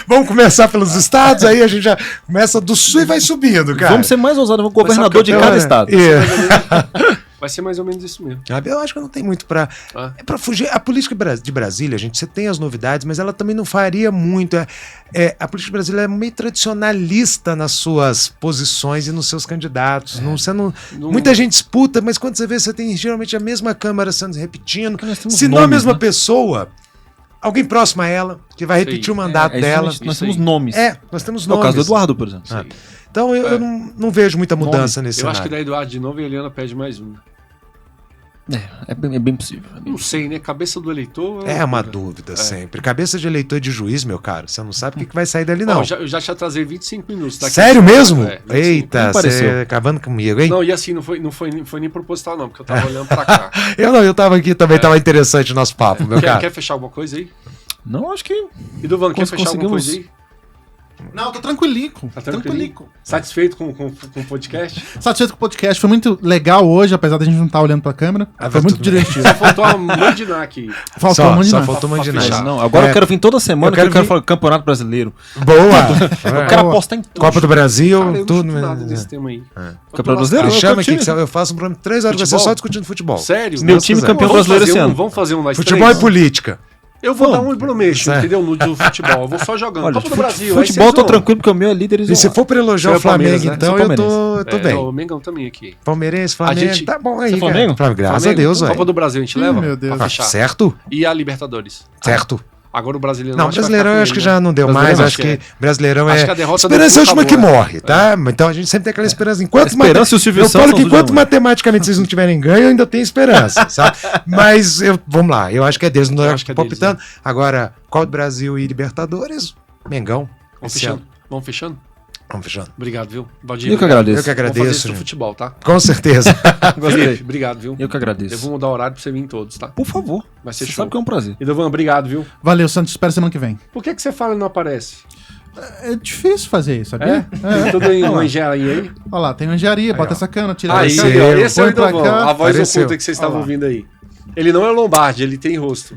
Vamos começar pelos estados, aí a gente já começa do sul e vai subindo, cara. Vamos ser mais ousados, vamos governador de Mas cada sabe que- estado. Vai ser mais ou menos isso mesmo. Eu acho que não tem muito pra... Ah. É pra fugir. A política de Brasília, gente, você tem as novidades, mas ela também não faria muito. A política de Brasília é meio tradicionalista nas suas posições e nos seus candidatos. Muita gente disputa, mas quando você vê, você tem geralmente a mesma Câmara sendo repetindo. Nós temos Se não a nomes, mesma né? pessoa, alguém próximo a ela, que vai repetir o mandato É, dela. isso nós Isso temos aí. nomes. Nós temos É o nomes. caso do Eduardo, por exemplo. Sei. Então eu não vejo muita mudança nesse Eu acho cenário. que da Eduardo de novo e a Eliana pede mais um. É bem possível. Não sei, né? Cabeça do eleitor. É uma loucura. dúvida sempre. Cabeça de eleitor e de juiz, meu caro. Você não sabe o que vai sair dali, não. Ó, eu já te atrasei 25 minutos. Tá aqui. Sério mesmo? 25. Eita, Não pareceu. você acabando comigo, hein? Não, e assim, não foi nem proposital, não, porque eu tava olhando pra cá. Eu tava aqui também, tava interessante o nosso papo, meu Quer cara. fechar alguma coisa aí? Não, acho que... E Duvan, quer fechar alguma conseguimos- coisa aí? Não, tô tranquilico. Tá tranquilo? Satisfeito com o podcast? Satisfeito com o podcast. Foi muito legal hoje, apesar da gente não estar olhando pra câmera. Foi muito tudo bem. divertido. Só faltou a mandinar aqui. Faltou Só um monte de nada. faltou Pra mandinar. fechar. Não, agora É. eu quero vir toda semana, Eu quero que eu quero vir- falar Campeonato Brasileiro. Boa! Eu quero apostar em tudo. Copa do Brasil, Cara, eu não tudo. chuto nada desse tema aí. Campeonato Brasileiro? Me Eu chama quero aqui, que time. eu faço um programa de 3 horas com você Futebol? só discutindo futebol. Sério? Meu Deus time quiser. campeão Vamos brasileiro fazer esse ano. Vamos fazer um nós Futebol três? e política. Eu vou dar um hidromeixo, É. entendeu? No futebol. Eu vou só jogando. Olha, Copa do Brasil. aí futebol vocês tô vão. tranquilo porque o meu é líder E se isolado. for pra elogiar Você é o Flamengo, Palmeiras, né? então Você é eu tô bem. O Mengão também aqui. Palmeirense, A Flamengo, gente- tá bom aí, Você é cara. Flamengo? Graças a Flamengo, Deus, Copa velho. do Brasil a gente leva? meu Deus. Pra fechar. Certo? E a Libertadores? Certo. Agora o brasileiro Não, acho que vai Brasileirão ficar eu com acho que ele, já né? não deu Brasileirão mais. acho Acho que que Brasileirão Acho é. que a derrota do Esperança é a Flu última que acabou, morre, tá? Então a gente sempre tem aquela esperança. Enquanto A esperança e o Silvio eu Santos falo são que os enquanto dois. matematicamente vocês não tiverem ganho, eu ainda tenho esperança, sabe? Mas vamos lá, eu acho que é deles, não Eu é acho que é deles, palpitando. Agora, Copa do Brasil e Libertadores, Mengão. Vamos esse fechando? ano. Vamos fechando? Vamos fechando. Obrigado, viu? Valdir, Eu que obrigado. agradeço. Eu que Vamos fazer agradeço. isso no gente. futebol, tá? Com certeza. Gostei. Felipe, obrigado, viu? Eu que agradeço. Eu vou mudar o horário pra você vir em todos, tá? Por favor. Vai ser Você show. sabe que é um prazer. E Dovan, obrigado, viu? Valeu, Santos. Espero semana que vem. Por que você fala e não aparece? É difícil fazer isso, sabia? Tem tudo em uma engenharia aí? Olha lá, tem uma engenharia, bota ó. essa cana, tira Aí, essa. Apareceu. esse é o Põe pra Dovan, cá. a voz Apareceu. oculta que vocês estavam Olha lá. ouvindo aí. Ele não é Lombardi, ele tem rosto.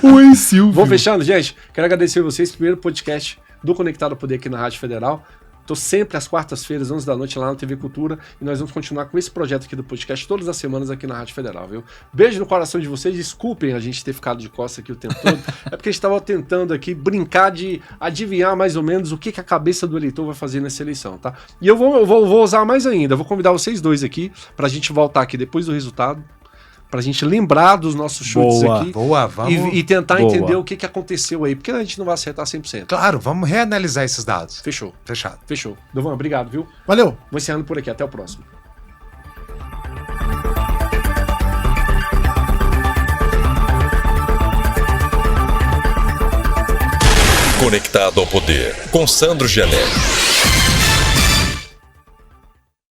Oi, Silvio. Vamos fechando, gente. Quero agradecer vocês. Primeiro podcast do Conectado ao Poder aqui na Rádio Federal. Tô sempre às quartas-feiras, 11 da noite, lá na TV Cultura. E nós vamos continuar com esse projeto aqui do podcast todas as semanas aqui na Rádio Federal, viu? Beijo no coração de vocês. Desculpem a gente ter ficado de costas aqui o tempo todo. É porque a gente estava tentando aqui brincar de adivinhar mais ou menos o que a cabeça do eleitor vai fazer nessa eleição, tá? E eu vou usar mais ainda. Eu vou convidar vocês dois aqui pra gente voltar aqui depois do resultado. Pra gente lembrar dos nossos chutes Boa. aqui. Boa, vamos. E tentar Boa. entender o que aconteceu aí. Porque a gente não vai acertar 100%. Claro, vamos reanalisar esses dados. Fechou. Fechado. Fechou. Dovan, obrigado, viu? Valeu. Vou encerrando por aqui. Até o próximo. Conectado ao Poder, com Sandro Gelé.